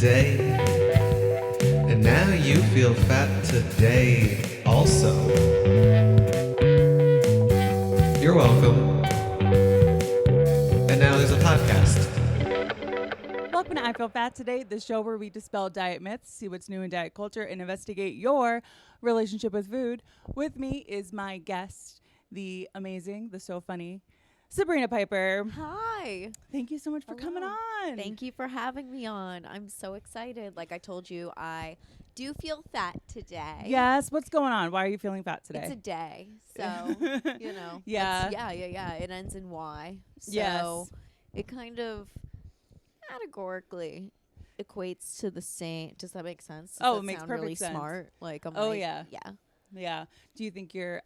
today, and now you feel fat today also. You're welcome. And now there's a podcast. Welcome to I Feel Fat Today, the show where we dispel diet myths, see what's new in diet culture, and investigate your relationship with food. With me is my guest, the amazing, the so funny, Sabrina Piper. Hi. Thank you so much for coming on. Thank you for having me on. I'm so excited. Like I told you, I do feel fat today. Yes. What's going on? Why are you feeling fat today? It's a day. So, you know. Yeah. Yeah. It ends in Y. So Yes. it kind of categorically equates to the same. Does that make sense? Does Oh, that it makes sound perfect really sense. smart? Like I'm Oh, like, yeah. Yeah. Yeah. Do you think you're,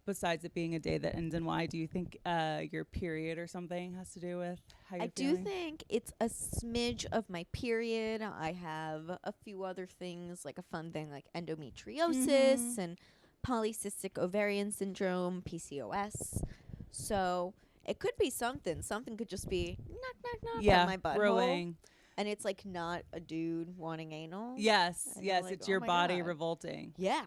besides it being a day that ends in Y, do you think your period or something has to do with how you're I feeling? do think it's a smidge of my period. I have a few other things, like a fun thing like endometriosis and polycystic ovarian syndrome, PCOS. So it could be something. Something could just be knock on my butthole. brewing. And it's like not a dude wanting anal. Yes, And you're yes, like, it's oh your my body God. revolting. Yeah.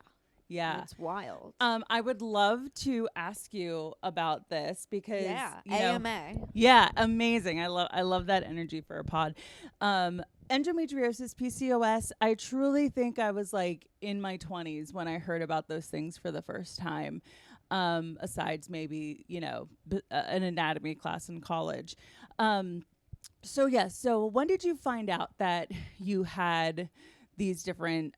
Yeah. It's wild. I would love to ask you about this because Yeah. you know, AMA. yeah, amazing. I love that energy for a pod. Endometriosis, PCOS, I truly think I was like in my 20s when I heard about those things for the first time. Asides maybe, an anatomy class in college. So when did you find out that you had these different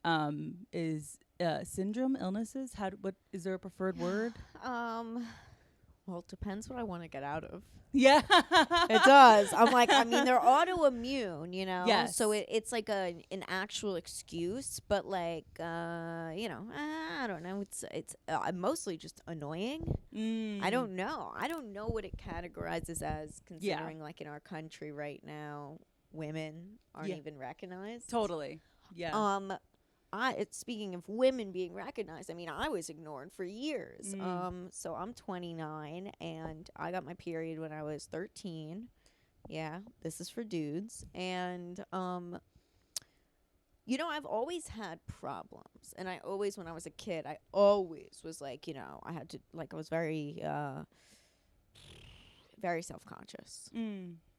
syndrome illnesses? What is there a preferred word? Well, it depends what I want to get out of. Yeah. It does. I'm like, I mean, they're autoimmune, you know? Yes. So it's like an actual excuse, but like, I don't know. It's mostly just annoying. I don't know. I don't know what it categorizes as, considering like in our country right now, women aren't even recognized. Totally. Yeah. Speaking of women being recognized, I mean, I was ignored for years. So I'm 29 and I got my period when I was 13. Yeah, this is for dudes. And, I've always had problems. And I always, when I was a kid, I always was like, I had to, like, I was very, very self-conscious.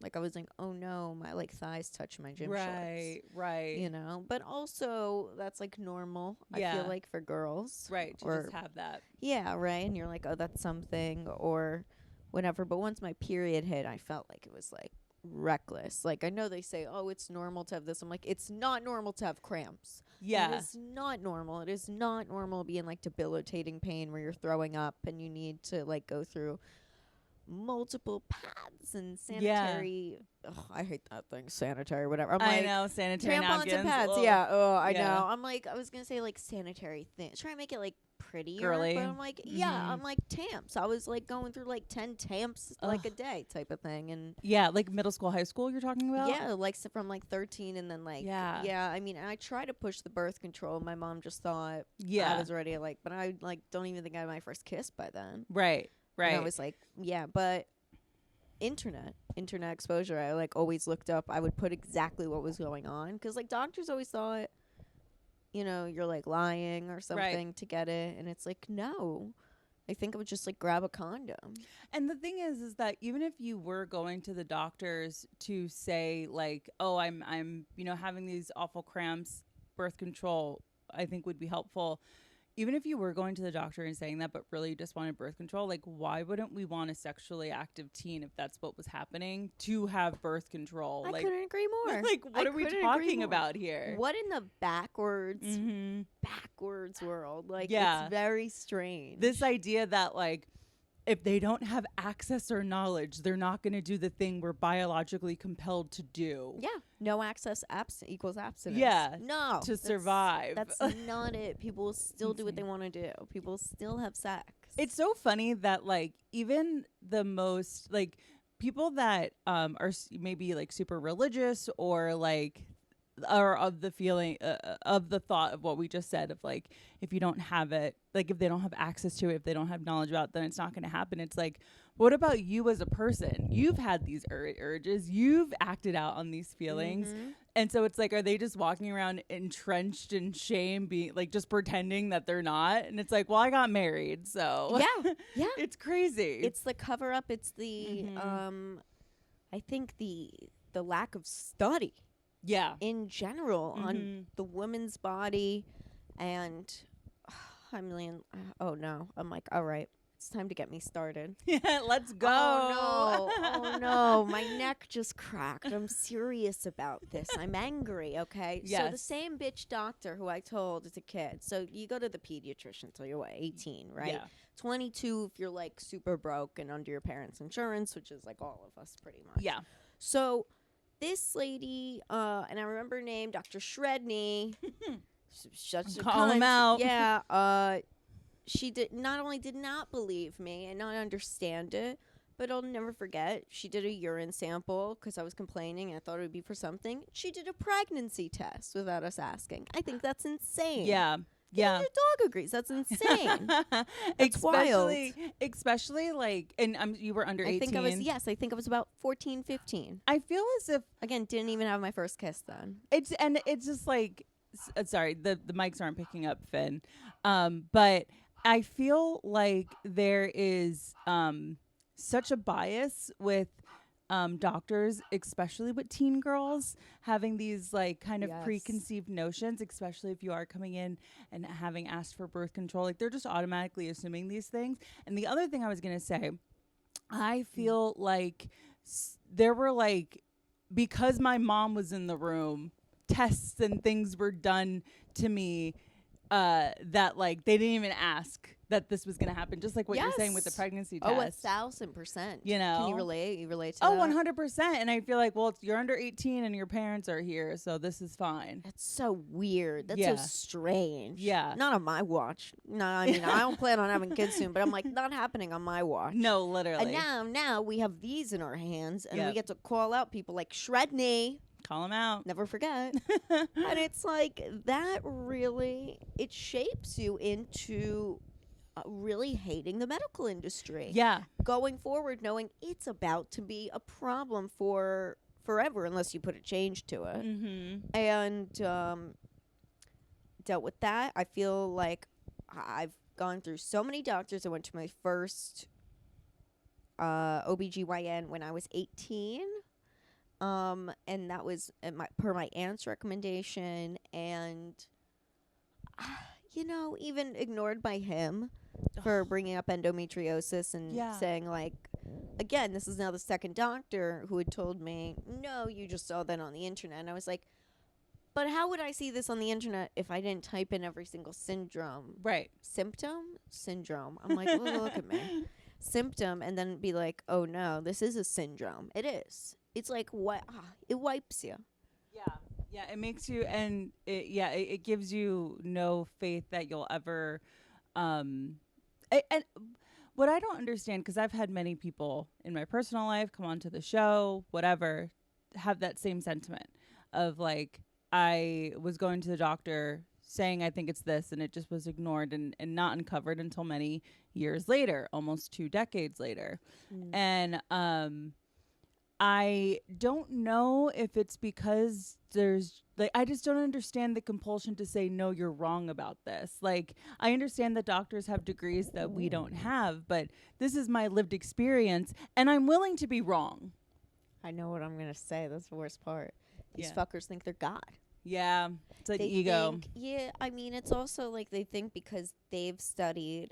Like I was like, oh no, my like thighs touch my gym shorts. Right. But also that's like normal. I feel like for girls. Right. To just have that. Yeah, right. And you're like, oh, that's something or whatever. But once my period hit, I felt like it was like reckless. Like I know they say, oh, it's normal to have this. I'm like, it's not normal to have cramps. Yeah. It is not normal. It is not normal being like debilitating pain where you're throwing up and you need to like go through multiple pads and sanitary. I hate that thing, sanitary, whatever. I know, sanitary tampons napkins. and pads. Ugh. Yeah. Oh, I Yeah. know. I'm like, I was gonna say like sanitary things. Try and make it like prettier, Girly. but I'm like, yeah, I'm like Tamps. I was like going through like 10 Tamps like a day type of thing, and yeah, like middle school, high school. You're talking about? yeah, like from like 13 and then like yeah. I mean, I tried to push the birth control. My mom just thought I was ready to like, but I like don't even think I had my first kiss by then. Right. And I was like, yeah, but internet exposure, I like always looked up. I would put exactly what was going on because like doctors always thought, you're like lying or something to get it, and it's like, no, I think I would just like grab a condom. And the thing is that even if you were going to the doctors to say like, oh, I'm having these awful cramps, birth control I think would be helpful. Even if you were going to the doctor and saying that, but really just wanted birth control, like why wouldn't we want a sexually active teen if that's what was happening to have birth control? I couldn't agree more. Like, what are we talking about here? What in the backwards world? Like, it's very strange. This idea that like, if they don't have access or knowledge, they're not going to do the thing we're biologically compelled to do. Yeah. No access equals abstinence. Yeah. No. To survive. That's not it. People still do what they want to do. People still have sex. It's so funny that like even the most like people that are maybe like super religious or like or of the feeling of the thought of what we just said of like, if you don't have it, like if they don't have access to it, if they don't have knowledge about it, then it's not going to happen. It's like, what about you as a person? You've had these urges, you've acted out on these feelings. And so it's like, are they just walking around entrenched in shame, being like just pretending that they're not? And it's like, well, I got married, so Yeah. it's crazy. It's the cover up. It's the I think the lack of study in general on the woman's body, and oh no, I'm like, all right, it's time to get me started. Yeah, let's go. Oh no, my neck just cracked. I'm serious about this. I'm angry, okay? Yes. So the same bitch doctor who I told as a kid. So you go to the pediatrician till you're 18, right? Yeah. 22 if you're like super broke and under your parents' insurance, which is like all of us pretty much. Yeah. So this lady, and I remember her name, Dr. Shredney. Call him out. Yeah. She not only did not believe me and not understand it, but I'll never forget, she did a urine sample because I was complaining and I thought it would be for something. She did a pregnancy test without us asking. I think that's insane. Yeah. Even your dog agrees. That's insane. That's wild. Especially like, and you were under 18. I think I was about 14, 15. I feel as if, again, didn't even have my first kiss then. It's just like, sorry, the mics aren't picking up, Finn. But I feel like there is such a bias with doctors, especially with teen girls, having these like kind of preconceived notions, especially if you are coming in and having asked for birth control. Like they're just automatically assuming these things. And the other thing I was going to say, I feel like there were like, because my mom was in the room, tests and things were done to me that like they didn't even ask that this was going to happen, just like what you're saying with the pregnancy test. Oh, 1,000%. You know, can you relate? You relate to that? that? 100%. And I feel like, well, you're under 18 and your parents are here, so this is fine. That's so weird. That's so strange. Yeah, not on my watch. No, I mean I don't plan on having kids soon, but I'm like, not happening on my watch. No, literally. And now we have these in our hands, and we get to call out people like Shredney. Call them out. Never forget. And it's like that really, it shapes you into really hating the medical industry. Yeah. Going forward, knowing it's about to be a problem for forever unless you put a change to it. Mm-hmm. And dealt with that. I feel like I've gone through so many doctors. I went to my first OBGYN when I was 18. And that was per my aunt's recommendation, and even ignored by him for bringing up endometriosis and saying like, again, this is now the second doctor who had told me, no, you just saw that on the internet. And I was like, but how would I see this on the internet if I didn't type in every single syndrome? Right. Syndrome. I'm like, look at me. Symptom, and then be like, oh no, this is a syndrome. It is. It's like what it wipes you. Yeah, it makes you, and it gives you no faith that you'll ever. And what I don't understand, because I've had many people in my personal life come onto the show, whatever, have that same sentiment of like, I was going to the doctor saying I think it's this, and it just was ignored and not uncovered until many years later, almost 2 decades later. And I don't know if it's because there's like, I just don't understand the compulsion to say, no, you're wrong about this. Like, I understand that doctors have degrees that we don't have, but this is my lived experience, and I'm willing to be wrong. I know what I'm going to say. That's the worst part. These fuckers think they're God. Yeah. It's like ego. I mean, it's also like they think because they've studied,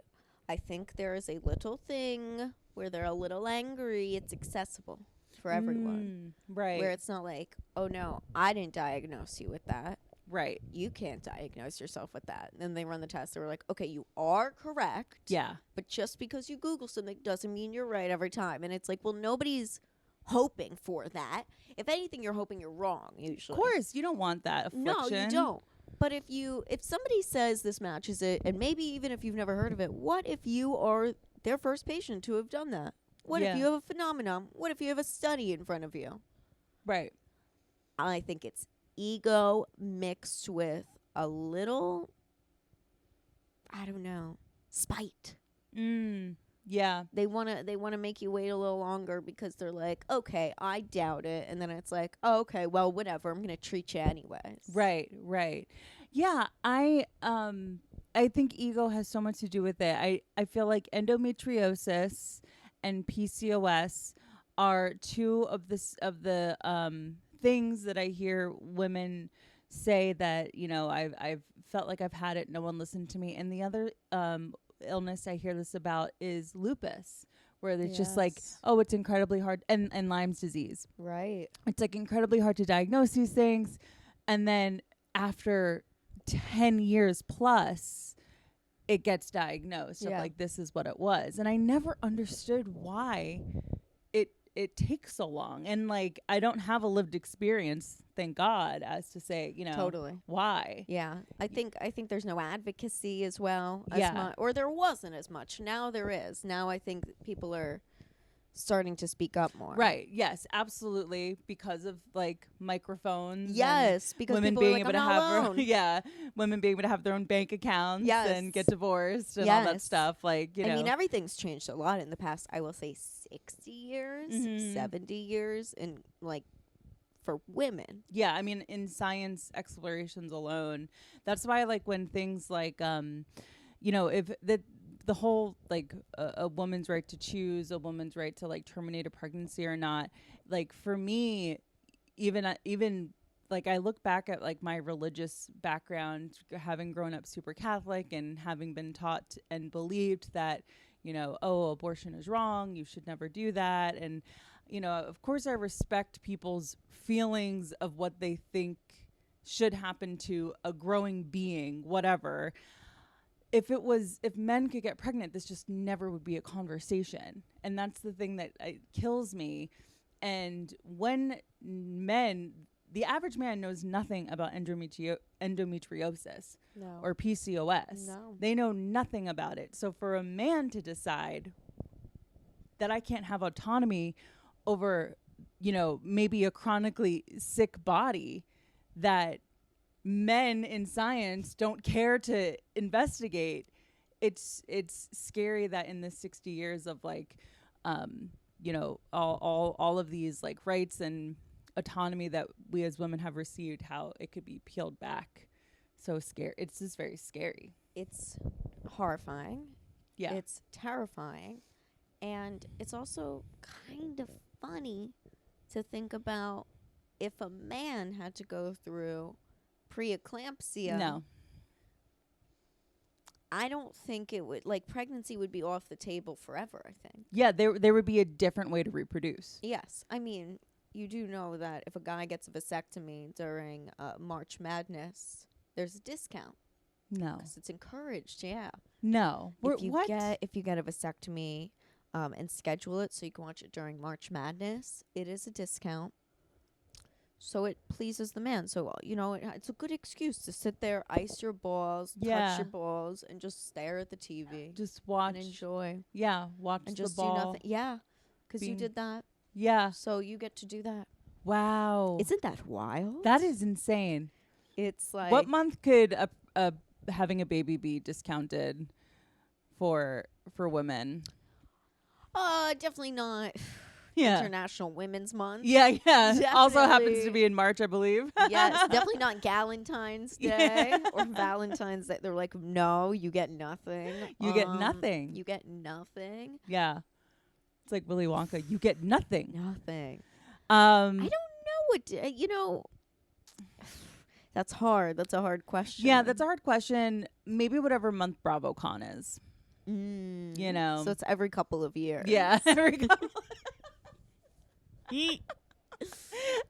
I think there is a little thing where they're a little angry. It's accessible for everyone. Right. Where it's not like, oh no, I didn't diagnose you with that. Right. You can't diagnose yourself with that. And then they run the test. They were like, okay, you are correct. Yeah. But just because you Google something doesn't mean you're right every time. And it's like, well, nobody's hoping for that. If anything, you're hoping you're wrong, usually. Of course, you don't want that affliction. No, you don't. But if somebody says this matches it, and maybe even if you've never heard of it, what if you are their first patient to have done that? What if you have a phenomenon? What if you have a study in front of you? Right. I think it's ego mixed with a little, I don't know, spite. Yeah. They want to make you wait a little longer because they're like, okay, I doubt it. And then it's like, oh, okay, well, whatever. I'm going to treat you anyways. Right, right. Yeah, I think ego has so much to do with it. I feel like endometriosis and PCOS are two of the things that I hear women say that, you know, I've felt like I've had it, no one listened to me. And the other illness I hear this about is lupus, where it's just like, Yes. oh, it's incredibly hard, and Lyme's disease. Right. It's like incredibly hard to diagnose these things. And then after 10 years plus, it gets diagnosed of Yeah. like, this is what it was. And I never understood why it takes so long. And like, I don't have a lived experience, thank God, as to say, you know, Totally. why. Yeah. I think there's no advocacy as well. Yeah. Or there wasn't as much. Now there is. Now I think people are starting to speak up more. Right. Yes, absolutely. Because of like microphones. Yes, and because women people being are like, able I'm to not have alone. yeah, women being able to have their own bank accounts Yes. and get divorced and all that Yes. stuff. Like, you know. I mean, everything's changed a lot in the past, I will say 60 years, Mhm. 70 years, and like for women. Yeah, I mean, in science explorations alone, that's why like when things like you know, if the whole like a woman's right to choose, a woman's right to like terminate a pregnancy or not, like for me, even like I look back at like my religious background, having grown up super Catholic and having been taught and believed that, you know, oh, abortion is wrong, you should never do that. And, you know, of course I respect people's feelings of what they think should happen to a growing being, whatever. If men could get pregnant, this just never would be a conversation. And that's the thing that kills me. And when the average man knows nothing about endometriosis No. or PCOS. No. They know nothing about it. So for a man to decide that I can't have autonomy over, you know, maybe a chronically sick body that men in science don't care to investigate, it's scary that in the 60 years of like you know, all of these like rights and autonomy that we as women have received, how it could be peeled back. So scary. It's just very scary. It's horrifying. Yeah. It's terrifying. And it's also kind of funny to think about if a man had to go through preeclampsia. No. I don't think it would, like, pregnancy would be off the table forever, I think. Yeah, there would be a different way to reproduce. Yes. I mean, you do know that if a guy gets a vasectomy during March Madness, there's a discount. No. 'Cause it's encouraged, yeah. No. If you What? get a vasectomy and schedule it so you can watch it during March Madness, it is a discount. So it pleases the man. So, you know, it's a good excuse to sit there, ice your balls, Yeah. touch your balls, and just stare at the TV Just watch. and enjoy. Yeah, watch And the just ball. do nothing. Yeah, because you Being- did that. Yeah. So you get to do that. Wow. Isn't that wild? That is insane. It's like... What month could having a baby be discounted for women? Definitely not Yeah. International Women's Month. Yeah, yeah. Also happens to Definitely. be in March, I believe. Yes, definitely not Galentine's Day Yeah. or Valentine's Day. They're like, no, you get nothing. You get nothing. You get nothing. Yeah. It's like Willy Wonka. You get nothing. Nothing. I I don't know what, you know, that's hard. That's a hard question. Yeah, that's a hard question. Maybe whatever month BravoCon is. You know. So it's every couple of years. Yeah. Every couple,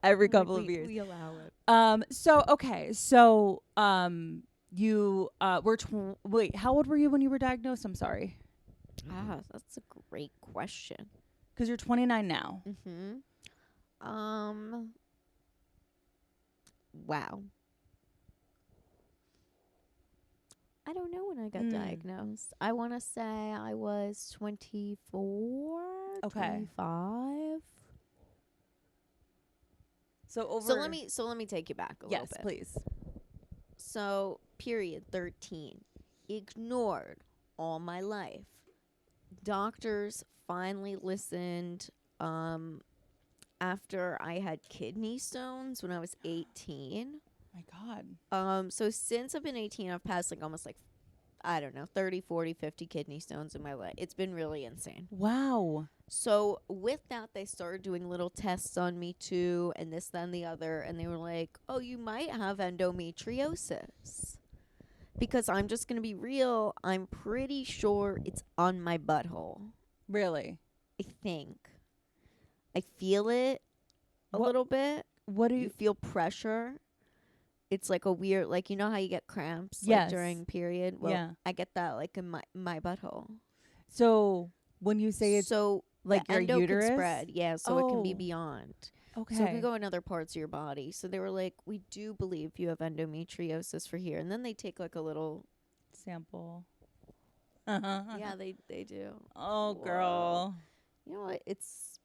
every couple of years. We allow it. So okay. So you were wait, how old were you when you were diagnosed? I'm sorry. That's a great question. Because you're 29 now. Mm-hmm. Wow. I don't know when I got diagnosed. I want to say I was 24, Okay. 25. So over. So let me take you back a little Yes, bit. please. So period 13. Ignored all my life. doctors finally listened after I had kidney stones when I was 18. My God. So since I've been 18, I've passed like almost like, I don't know, 30, 40, 50 kidney stones in my life. It's been really insane. Wow. So with that, they started doing little tests on me too, and this, then the other, and they were like, oh, you might have endometriosis. Because I'm just going to be real, I'm pretty sure it's on my butthole. Really? I think. I feel it a little bit. What do You feel pressure. It's like a weird, like, you know how you get cramps Yes. during period? Well, Yeah. I get that like in my butthole. So when you say it's so like the your endo uterus? can spread, yeah, so it can be Oh. beyond. okay. So it can go in other parts of your body. So they were like, we do believe you have endometriosis for here. And then they take like a little sample. yeah, they do. Oh, Whoa. girl. You know what? That's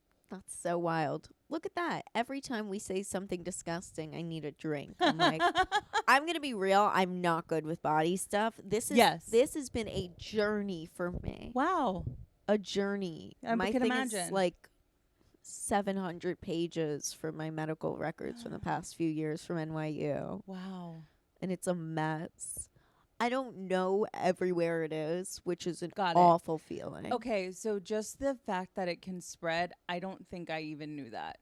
so wild. Look at that. Every time we say something disgusting, I need a drink. I'm like, I'm gonna be real. I'm not good with body stuff. This has been a journey for me. Wow. A journey. I My can thing imagine. is like 700 pages for my medical records from the past few years from NYU, Wow. and it's a mess. I don't know everywhere it is, which is an Got it. awful feeling. Okay, so just the fact that it can spread, I don't think I even knew that.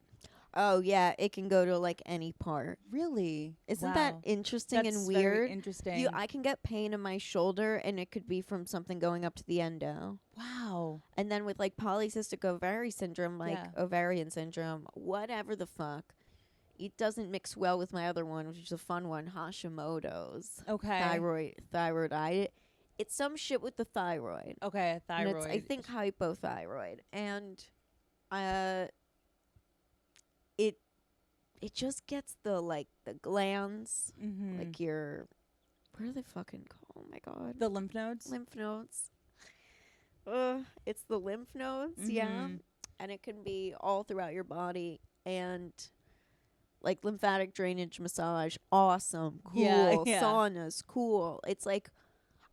Oh yeah, it can go to like any part. Really? Isn't that Wow. interesting That's and very weird? interesting. I can get pain in my shoulder, and it could be from something going up to the endo. Wow. And then with like polycystic ovary syndrome, like Yeah. ovarian syndrome, whatever the fuck, it doesn't mix well with my other one, which is a fun one, Hashimoto's. Okay. Thyroid. It's some shit with the thyroid. Okay, And thyroid. it's, I think, hypothyroid. And it just gets the glands, like your, what are they fucking called? Oh my God. the lymph nodes? Lymph nodes. It's the lymph nodes, yeah. And it can be all throughout your body. And like lymphatic drainage massage, awesome, cool. Yeah, yeah. Saunas, cool. It's like,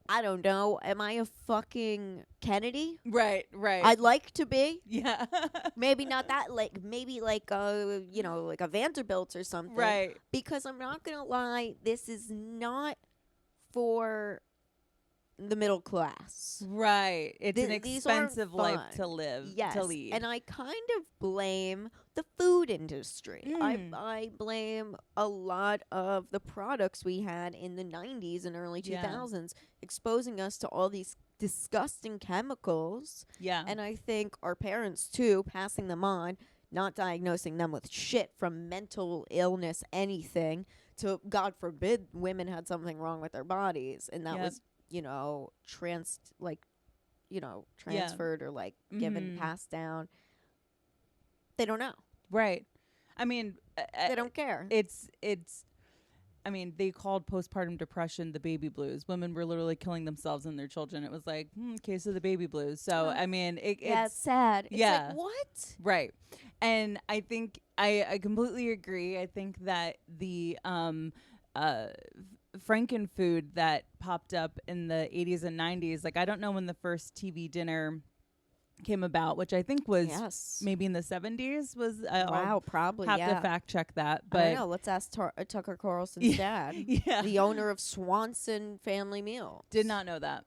I don't know. Am I a fucking Kennedy? Right. I'd like to be. Yeah. Maybe not that, like, maybe like like a Vanderbilt or something. Right. Because I'm not going to lie, this is not for the middle class. Right. It's an These aren't expensive life fun. to live, Yes. to lead. And I kind of blame the food industry. Mm. I blame a lot of the products we had in the 90s and early 2000s exposing us to all these disgusting chemicals. Yeah. And I think our parents, too, passing them on, not diagnosing them with shit from mental illness, anything, to, God forbid, women had something wrong with their bodies. And that was, transferred or, like, given, passed down. They don't know. Right. I mean, They don't care. I mean, they called postpartum depression the baby blues. Women were literally killing themselves and their children. It was like, case of the baby blues. So, I mean, it's sad. It's yeah. like, what? Right. And I think I completely agree. I think that the Frankenfood that popped up in the 80s and 90s, like, I don't know when the first TV dinner came about, which I think was maybe in the 70s. Was Wow, probably. Have to fact check that, but I don't know. Let's ask Tucker Carlson's dad, the owner of Swanson Family Meals. Did not know that.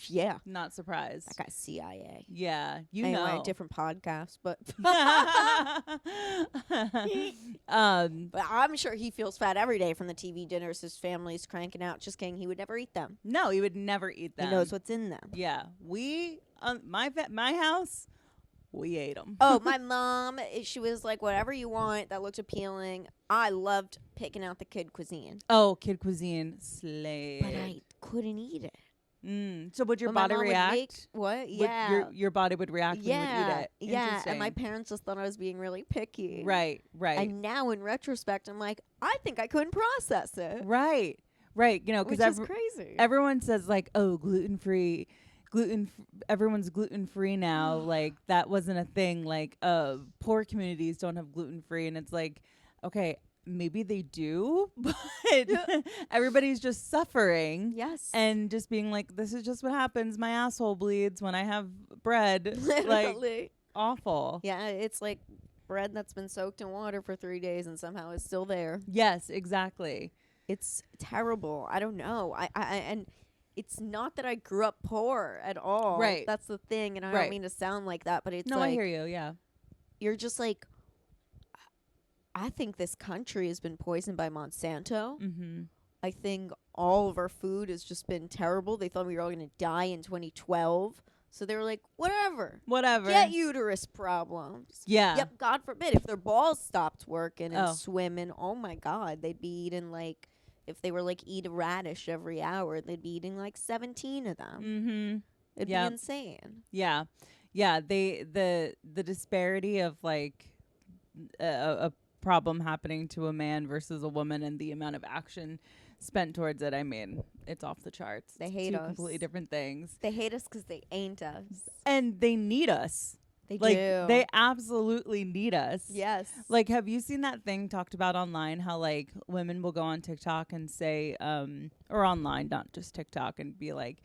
Yeah, not surprised. That guy's CIA. Yeah, anyway, different podcast, but but I'm sure he feels fat every day from the TV dinners his family's cranking out. Just kidding. He would never eat them. No, he would never eat them. He knows what's in them. Yeah, we my house, we ate them. Oh, my mom, she was like, whatever you want that looks appealing. I loved picking out the kid cuisine. Oh, kid cuisine, slay. But I couldn't eat it. So would your body react? What? Yeah. Your body would react when you would eat it. Yeah. And my parents just thought I was being really picky. Right. And now in retrospect, I'm like, I think I couldn't process it. Right. You know, because which is crazy. Everyone says like, oh, gluten-free. Everyone's gluten-free now. Like that wasn't a thing. Like poor communities don't have gluten-free. And it's like, okay, maybe they do, but everybody's just suffering. Yes. And just being like, this is just what happens. My asshole bleeds when I have bread. Like, Literally. awful. Yeah, it's like bread that's been soaked in water for 3 days and somehow is still there. Yes, exactly. It's terrible. I don't know. And it's not that I grew up poor at all. Right. That's the thing. And I Right. don't mean to sound like that, but it's No, like, I hear you. Yeah. you're just like, I think this country has been poisoned by Monsanto. Mm-hmm. I think all of our food has just been terrible. They thought we were all going to die in 2012. So they were like, whatever. Get uterus problems. Yeah. Yep, God forbid. If their balls stopped working and Oh. swimming, oh my God, they'd be eating like, if they were like eat a radish every hour, they'd be eating like 17 of them. Mm-hmm. It'd Yep. be insane. Yeah. Yeah. The disparity of like a problem happening to a man versus a woman and the amount of action spent towards it. I mean, it's off the charts. They It's hate two us. completely different things. They hate us because they ain't us. And they need us. They Like, do. they absolutely need us. Yes. Like, have you seen that thing talked about online? How like women will go on TikTok and say, or online, not just TikTok, and be like,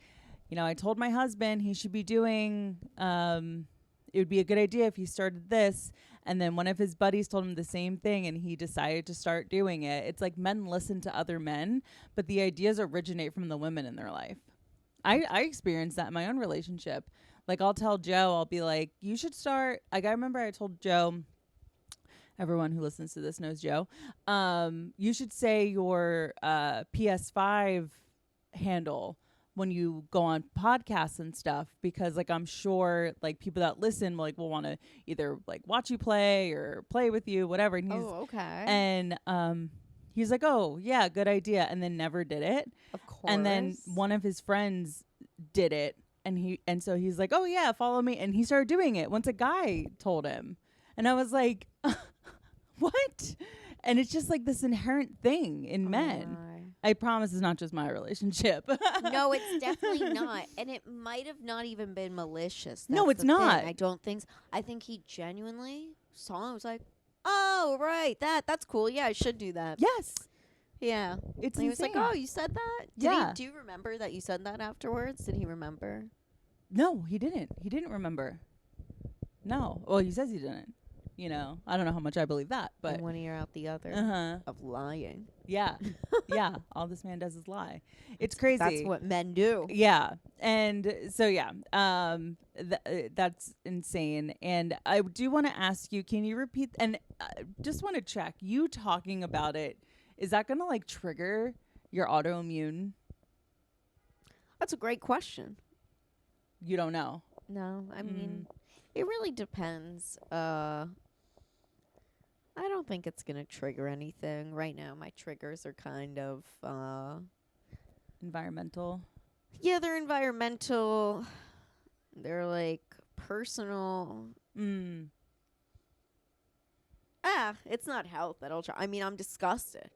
you know, I told my husband he should be doing, it would be a good idea if he started this. And then one of his buddies told him the same thing and he decided to start doing it. It's like men listen to other men, but the ideas originate from the women in their life. I experienced that in my own relationship. Like, I'll tell Joe, I'll be like, you should start. Like, I remember I told Joe, everyone who listens to this knows Joe, you should say your PS5 handle when you go on podcasts and stuff, because like I'm sure like people that listen will want to either like watch you play or play with you, whatever. And Okay. and he's like, oh yeah, good idea, and then never did it. Of course. And then one of his friends did it, and so he's like, oh yeah, follow me, and he started doing it once a guy told him, and I was like, what? And it's just like this inherent thing in men. I promise it's not just my relationship. No, it's definitely not. And it might have not even been malicious. No, That's it's the not. thing. I don't think I think he genuinely saw it and was like, oh, right, that's cool. Yeah, I should do that. Yes. Yeah. It's And he was like, insane. oh, you said that? Yeah. Do you remember that you said that afterwards? Did he remember? No, he didn't. He didn't remember. No. Well, he says he didn't. You know, I don't know how much I believe that, but And one ear out the other of lying. Yeah. Yeah. All this man does is lie. It's crazy. That's what men do. Yeah. And so, yeah, that's insane. And I do want to ask you, can you repeat? And just want to check, you talking about it, is that going to like trigger your autoimmune? That's a great question. You don't know. No, I mean, it really depends. I don't think it's going to trigger anything. Right now, my triggers are kind of, Environmental. yeah, they're environmental. They're like personal. It's not health that'll try. I mean, I'm disgusted.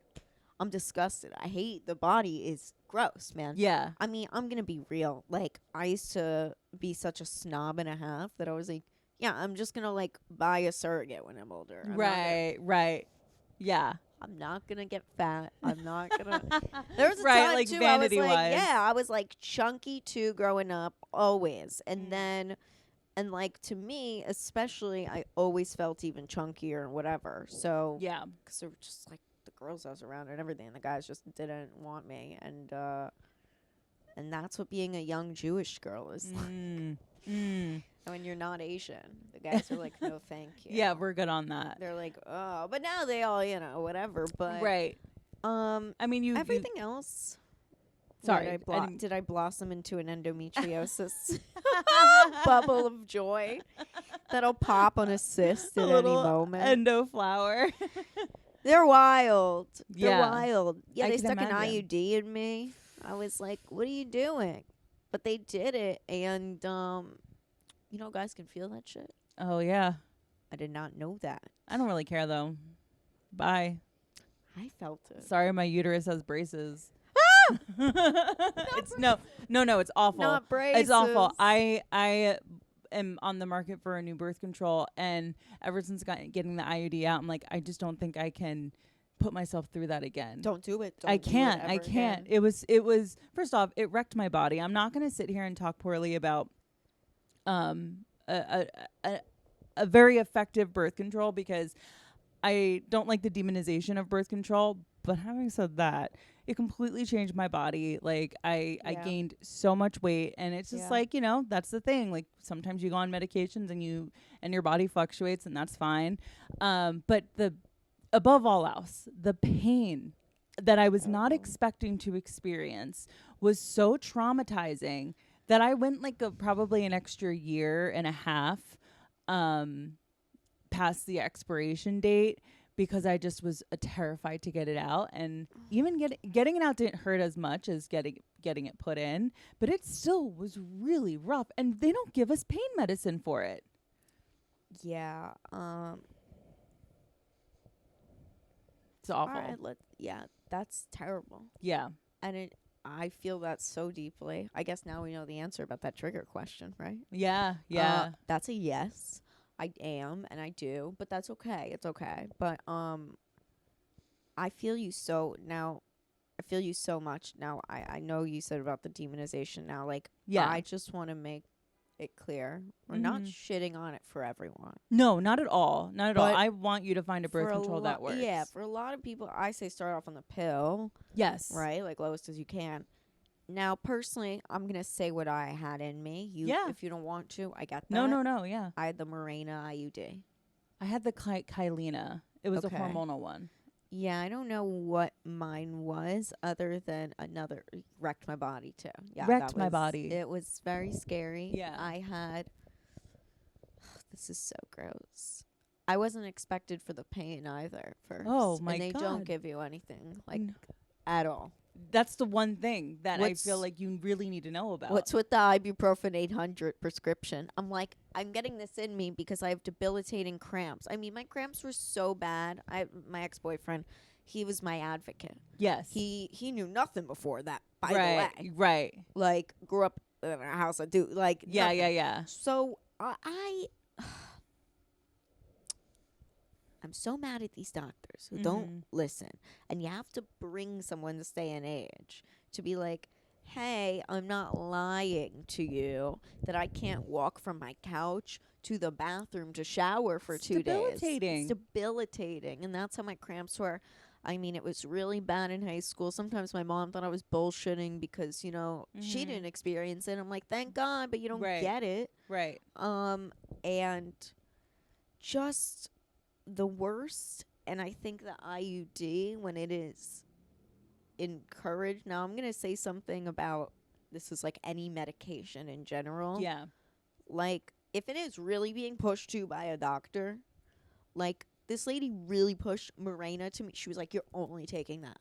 I hate the body is gross, man. Yeah. I mean, I'm going to be real. Like, I used to be such a snob and a half that I was like, yeah, I'm just going to like buy a surrogate when I'm older. Right. Yeah. I'm not going to get fat. I'm not going to. There was a Right, time like too, I was vanity-wise. like, yeah, I was like chunky too growing up, always. And then, and like to me, especially, I always felt even chunkier and whatever. So, Yeah. because they were just like the girls I was around and everything. The guys just didn't want me. And that's what being a young Jewish girl is like. And when you're not Asian, the guys are like, no, thank you. Yeah, we're good on that. They're like, oh, but now they all, whatever. But Right. I mean, you. everything else. Sorry, Did I blossom into an endometriosis bubble of joy that'll pop on a cyst a at any little moment? endo flower. They're wild. They're Yeah. wild. Yeah, I they can stuck an imagine. IUD in me. I was like, what are you doing? But they did it, and guys can feel that shit. Oh yeah. I did not know that. I don't really care though. Bye. I felt it. Sorry, my uterus has braces. It's no, it's awful. Not braces. It's awful. I am on the market for a new birth control, and ever since getting the IUD out, I'm like, I just don't think I can put myself through that again. Don't do it. Don't I do it can't. ever I can't. again. It was first off, it wrecked my body. I'm not going to sit here and talk poorly about um a, a a very effective birth control, because I don't like the demonization of birth control. But having said that, it completely changed my body. Like I Yeah. gained so much weight, and it's just Yeah. like, you know, that's the thing. Like sometimes you go on medications and your body fluctuates, and that's fine. But above all else, the pain that I was not expecting to experience was so traumatizing that I went like probably an extra year and a half past the expiration date, because I just was terrified to get it out. And even getting it out didn't hurt as much as getting it put in, but it still was really rough. And they don't give us pain medicine for it. Yeah. It's awful. All right, yeah, that's terrible. Yeah. And I feel that so deeply. I guess now we know the answer about that trigger question, right? Yeah. Yeah. That's a yes. I am and I do, but that's okay. It's okay. But I feel you so now. I feel you so much now. I know you said about the demonization now. Like, Yeah. I just want to make it clear we're not shitting on it for everyone. No, not at all. Not at all. But I want you to find a birth control that works. Yeah, for a lot of people, I say start off on the pill, Yes. right? Like lowest as you can. Now, personally, I'm gonna say what I had in me. Yeah. If you don't want to, I got that. No. Yeah. I had the Mirena IUD. I had the Kylena. It was Okay. a hormonal one. Yeah, I don't know what mine was, other than another wrecked my body too. Yeah, Wrecked my body. It was very scary. Yeah. I had. This is so gross. I wasn't expected for the pain either. First. Oh, my And they God. don't give you anything at all. That's the one thing that What's- I feel like you really need to know about. What's with the ibuprofen 800 prescription? I'm like, I'm getting this in me because I have debilitating cramps. I mean, my cramps were so bad. My ex-boyfriend, he was my advocate. Yes. He knew nothing before that, by right. the way. Right. Like, grew up in a house of dude. Like, Yeah. nothing. Yeah. So, I'm so mad at these doctors who don't listen. And you have to bring someone this day and age to be like, hey, I'm not lying to you that I can't walk from my couch to the bathroom to shower for 2 days. It's debilitating. And that's how my cramps were. I mean, it was really bad in high school. Sometimes my mom thought I was bullshitting because, you know, she didn't experience it. I'm like, thank God, but you don't get it. Right. And just the worst, and I think the IUD, when it is encouraged. Now, I'm going to say something about this is like any medication in general. Yeah. Like, if it is really being pushed to by a doctor, like, this lady really pushed Mirena to me. She was like, you're only taking that.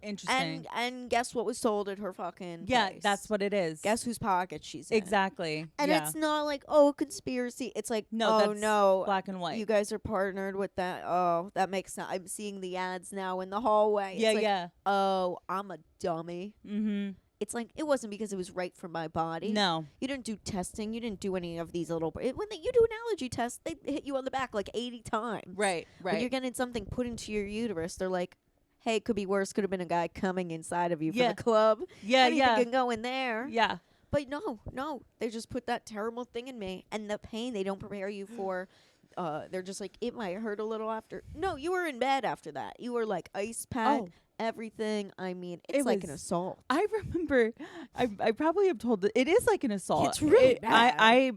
Interesting. And guess what was sold at her fucking place? That's what it is. Guess whose pocket she's in. Exactly. And yeah. it's not like, oh, conspiracy. It's like, No, oh, that's no. black and white. You guys are partnered with that. Oh, that makes sense. I'm seeing the ads now in the hallway. Yeah, it's like, yeah. oh, I'm a dummy. Mm-hmm. It's like, it wasn't because it was right for my body. No. You didn't do testing. You didn't do any of these little... you do an allergy test, they hit you on the back like 80 times. Right. When you're getting something put into your uterus, they're like, hey, it could be worse. Could have been a guy coming inside of you from the club. Yeah, Anything can go in there. Yeah. But no. They just put that terrible thing in me. And the pain they don't prepare you for... they're just like, it might hurt a little after. No, you were in bed after that. You were like ice pack, everything. I mean, it's like an assault. I remember, I probably have told it is like an assault. It's really bad. I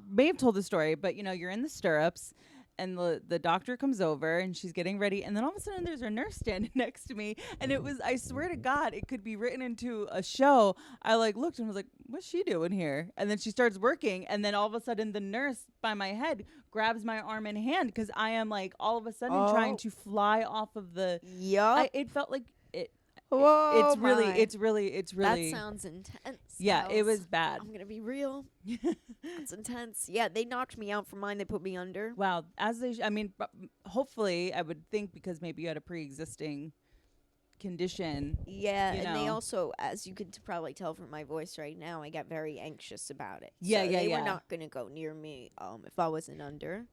may have told the story, but you know, you're in the stirrups, and the doctor comes over and she's getting ready, and then all of a sudden there's a nurse standing next to me, and it was, I swear to God, it could be written into a show. I like looked and was like, what's she doing here? And then she starts working, and then all of a sudden the nurse by my head grabs my arm and hand, because I am like all of a sudden trying to fly off of the. Yup. It felt like it. Whoa, it's really. That sounds intense. Yeah, it was bad. I'm gonna be real. It's intense. Yeah, they knocked me out from mine. They put me under. Wow, as they, I mean, hopefully, I would think, because maybe you had a pre-existing condition. Yeah, you and they know. also, as you could probably tell from my voice right now, I got very anxious about it. Yeah, so yeah, they yeah. were not going to go near me if I wasn't under.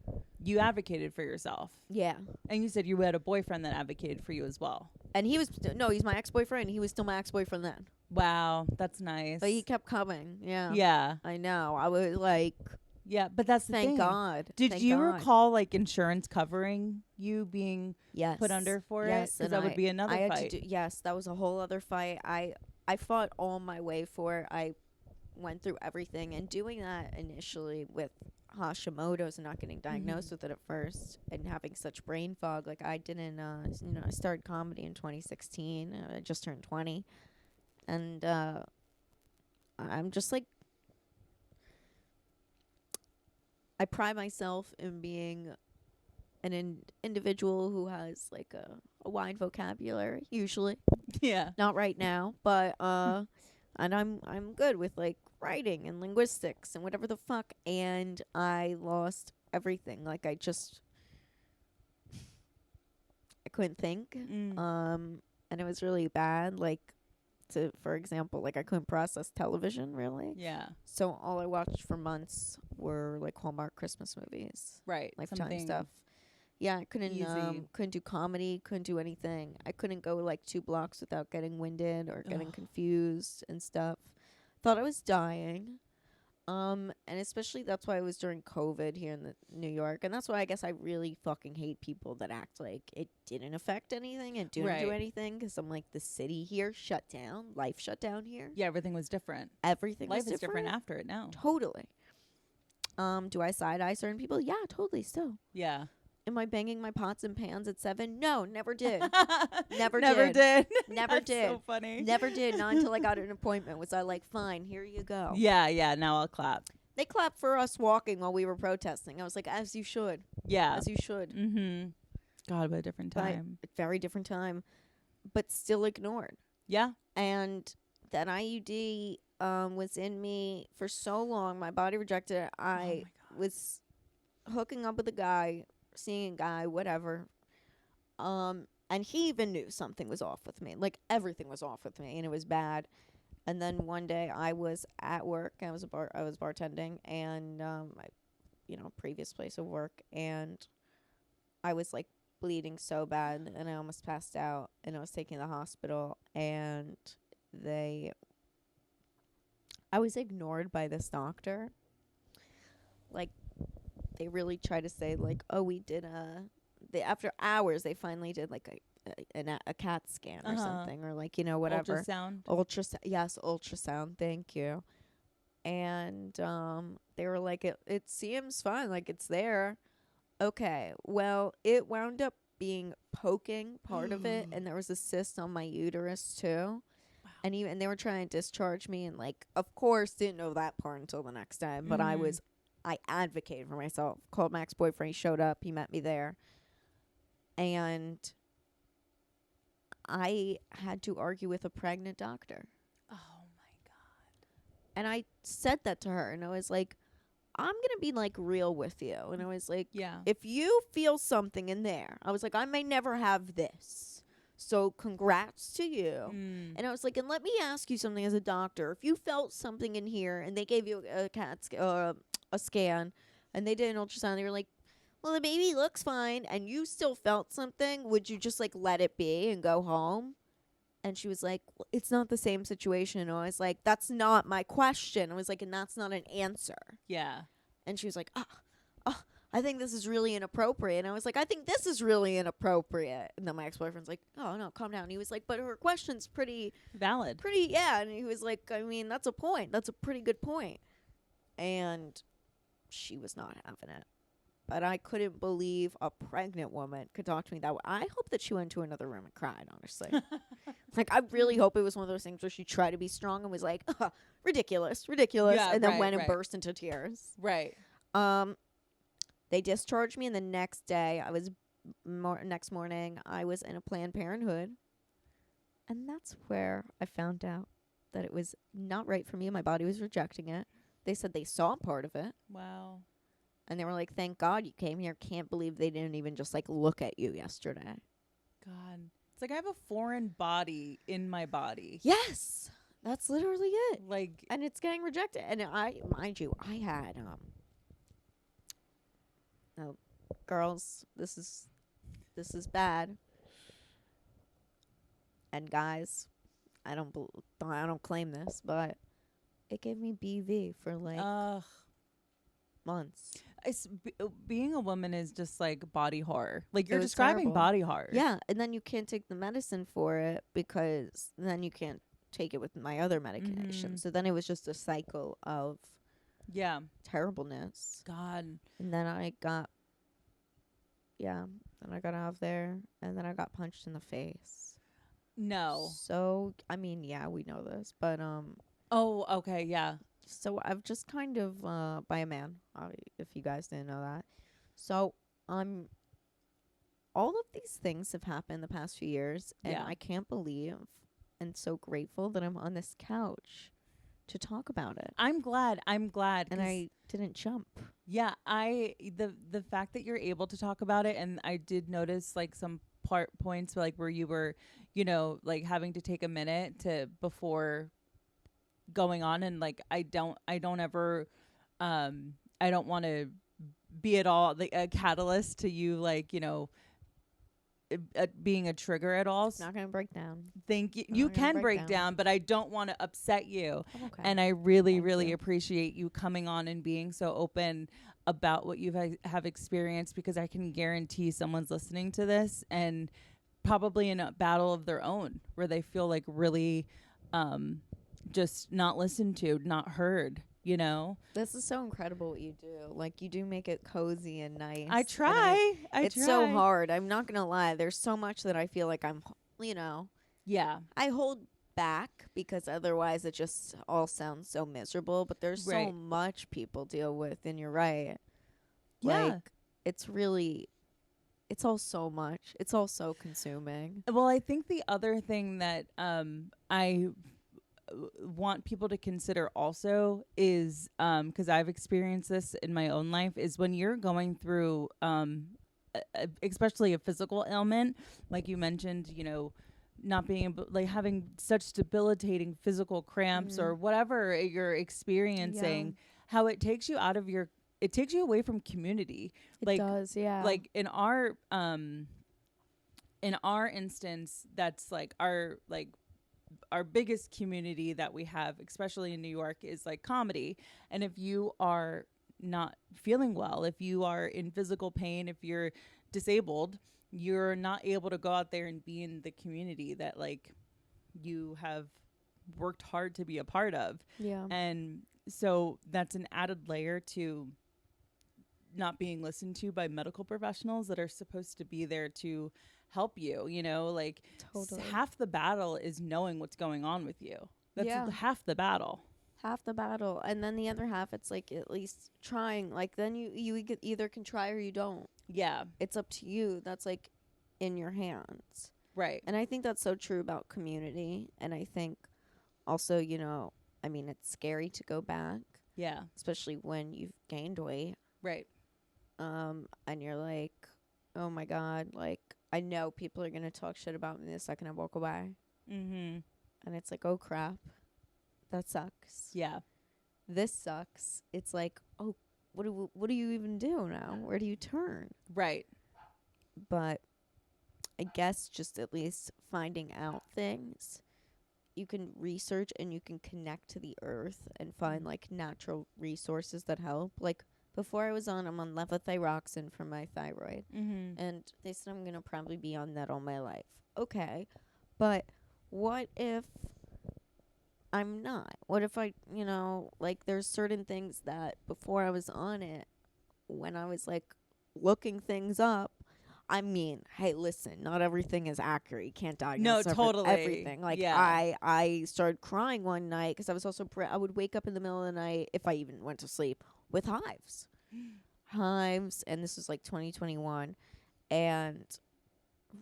You advocated for yourself. Yeah. And you said you had a boyfriend that advocated for you as well. And he was, no, he's my ex-boyfriend. He was still my ex-boyfriend then. Wow, that's nice. But he kept coming. Yeah. Yeah. I know. I was like, Yeah, but that's the thank thing. God. Did Thank you God. recall like insurance covering you being Yes. put under for it? Yes, Because and that would be another I had fight. to do, yes, that was a whole other fight. I fought all my way for it. I went through everything, and doing that initially with Hashimoto's and not getting diagnosed with it at first, and having such brain fog. Like I didn't, I started comedy in 2016. I just turned 20, and I'm just like, I pride myself in being an individual who has like a wide vocabulary, usually. Yeah. Not right now, but and I'm good with like writing and linguistics and whatever the fuck, and I lost everything. Like I couldn't think. And it was really bad. Like for example, like I couldn't process television really. Yeah. So all I watched for months were like Hallmark Christmas movies. Right. Lifetime Something stuff. Yeah, I couldn't easy. Couldn't do comedy, couldn't do anything. I couldn't go like 2 blocks without getting winded or getting Ugh. confused and stuff. Thought I was dying. And especially that's why it was during COVID here in New York, and that's why I guess I really fucking hate people that act like it didn't affect anything and didn't do Right. anything, because I'm like, the city here shut down, life shut down here. Yeah, everything was different. Everything Life was is different after it now. Totally. Do I side eye certain people? Yeah, totally. Still. Yeah. Am I banging my pots and pans at 7? No, never did. Never did. Never That's did. so funny. Never did. Not until I got an appointment. Was I like, fine, here you go. Yeah, yeah. Now I'll clap. They clapped for us walking while we were protesting. I was like, as you should. Yeah. As you should. Mm-hmm. God, what a different time. But very different time. But still ignored. Yeah. And that IUD was in me for so long. My body rejected it. Oh my God. Was hooking up with a guy, seeing a guy, whatever. And he even knew something was off with me. Like everything was off with me, and it was bad. And then one day I was at work. I was bartending, and previous place of work, and I was like bleeding so bad, and I almost passed out, and I was taken to the hospital, and I was ignored by this doctor. Like, they really try to say like, oh, we did after hours they finally did like a CAT scan or something, or like, whatever. Ultrasound. Yes, ultrasound. Thank you. And they were like, it seems fine, like it's there. Okay, well, it wound up being poking part of it, and there was a cyst on my uterus too. Wow. And they were trying to discharge me, and like, of course, didn't know that part until the next time. But I advocated for myself. Called my ex-boyfriend. He showed up. He met me there. And I had to argue with a pregnant doctor. Oh, my God. And I said that to her. And I was like, I'm going to be, like, real with you. And I was like, Yeah. If you feel something in there, I was like, I may never have this. So congrats to you. And I was like, and let me ask you something as a doctor. If you felt something in here and they gave you a scan, and they did an ultrasound, they were like, well, the baby looks fine, and you still felt something, would you just like let it be and go home? And she was like, well, it's not the same situation. And I was like, that's not my question. I was like, and that's not an answer. Yeah. And she was like, I think this is really inappropriate. And I was like, I think this is really inappropriate. And then my ex-boyfriend's like, oh, no, calm down. He was like, but her question's pretty valid. Yeah. And he was like, I mean, that's a point. That's a pretty good point. And she was not having it. But I couldn't believe a pregnant woman could talk to me that way. I hope that she went to another room and cried, honestly. Like, I really hope it was one of those things where she tried to be strong and was like, ridiculous, Yeah, and then right, went and right. burst into tears. Right. They discharged me, and the next day, next morning, I was in a Planned Parenthood. And that's where I found out that it was not right for me, and my body was rejecting it. They said they saw part of it. Wow. And they were like, thank God you came here. Can't believe they didn't even just, like, look at you yesterday. God. It's like I have a foreign body in my body. Yes, that's literally it. Like, And it's getting rejected. And mind you, I had oh, girls, this is bad. And guys, I don't claim this, but it gave me BV for like months. being a woman is just like body horror. Like, It you're was describing terrible. body horror. Yeah, and then you can't take the medicine for it because then you can't take it with my other medication. Mhm. So then it was just a cycle of Yeah. terribleness. God. And then I got out of there, and then I got punched in the face. No. So, I mean, yeah, we know this, but Oh, okay. Yeah. so I've just kind of by a man, if you guys didn't know that. So, all of these things have happened the past few years, and Yeah. I can't believe and so grateful that I'm on this couch to talk about it. I'm glad. And 'cause I didn't jump. yeah, the fact that you're able to talk about it, and I did notice like some points like where you were, like having to take a minute before going on, and like I don't ever I don't want to be at all a catalyst to you, like, being a trigger at all. It's not going to break down. Thank you. not You gonna can break break down. down, but I don't want to upset you. I'm okay. And I really, Thank really you. appreciate you coming on and being so open about what you have experienced, because I can guarantee someone's listening to this and probably in a battle of their own where they feel like really just not listened to, not heard, This is so incredible what you do. Like, you do make it cozy and nice. I and try. it's so hard. I'm not going to lie. There's so much that I feel like I'm, Yeah. I hold back because otherwise it just all sounds so miserable. But there's so Right. much people deal with, and you're right. Yeah. Like, it's all so much. It's all so consuming. Well, I think the other thing that I want people to consider also is, because I've experienced this in my own life, is when you're going through especially a physical ailment, like you mentioned, not being able, like having such debilitating physical cramps or whatever you're experiencing, how it takes you it takes you away from community. It does, yeah. Like in our instance, that's like our biggest community that we have, especially in New York, is like comedy. And if you are not feeling well, if you are in physical pain, if you're disabled, you're not able to go out there and be in the community that like you have worked hard to be a part of. Yeah. And so that's an added layer to not being listened to by medical professionals that are supposed to be there to help you, like Totally. half the battle is knowing what's going on with you. That's Yeah. half the battle. Half the battle, and then the other half, it's like at least trying. Like, then you either can try or you don't. Yeah. It's up to you. That's like in your hands. Right. And I think that's so true about community. And I think also, I mean, it's scary to go back, Yeah. especially when you've gained weight. Right. And you're like, oh my God, like, I know people are going to talk shit about me the second I walk away. Mm-hmm. And it's like, oh crap, that sucks. Yeah. This sucks. It's like, oh, what do you even do now? Where do you turn? Right. But I guess just at least finding out things, you can research and you can connect to the earth and find like natural resources that help. Like, before I'm on levothyroxine for my thyroid. Mm-hmm. And they said I'm going to probably be on that all my life. Okay. But what if I'm not? What if I, like, there's certain things that before I was on it, when I was like looking things up, I mean, hey, listen, not everything is accurate. You can't diagnose totally. everything. Like, Yeah. I started crying one night because I was also, I would wake up in the middle of the night, if I even went to sleep, with hives. And this was like 2021. And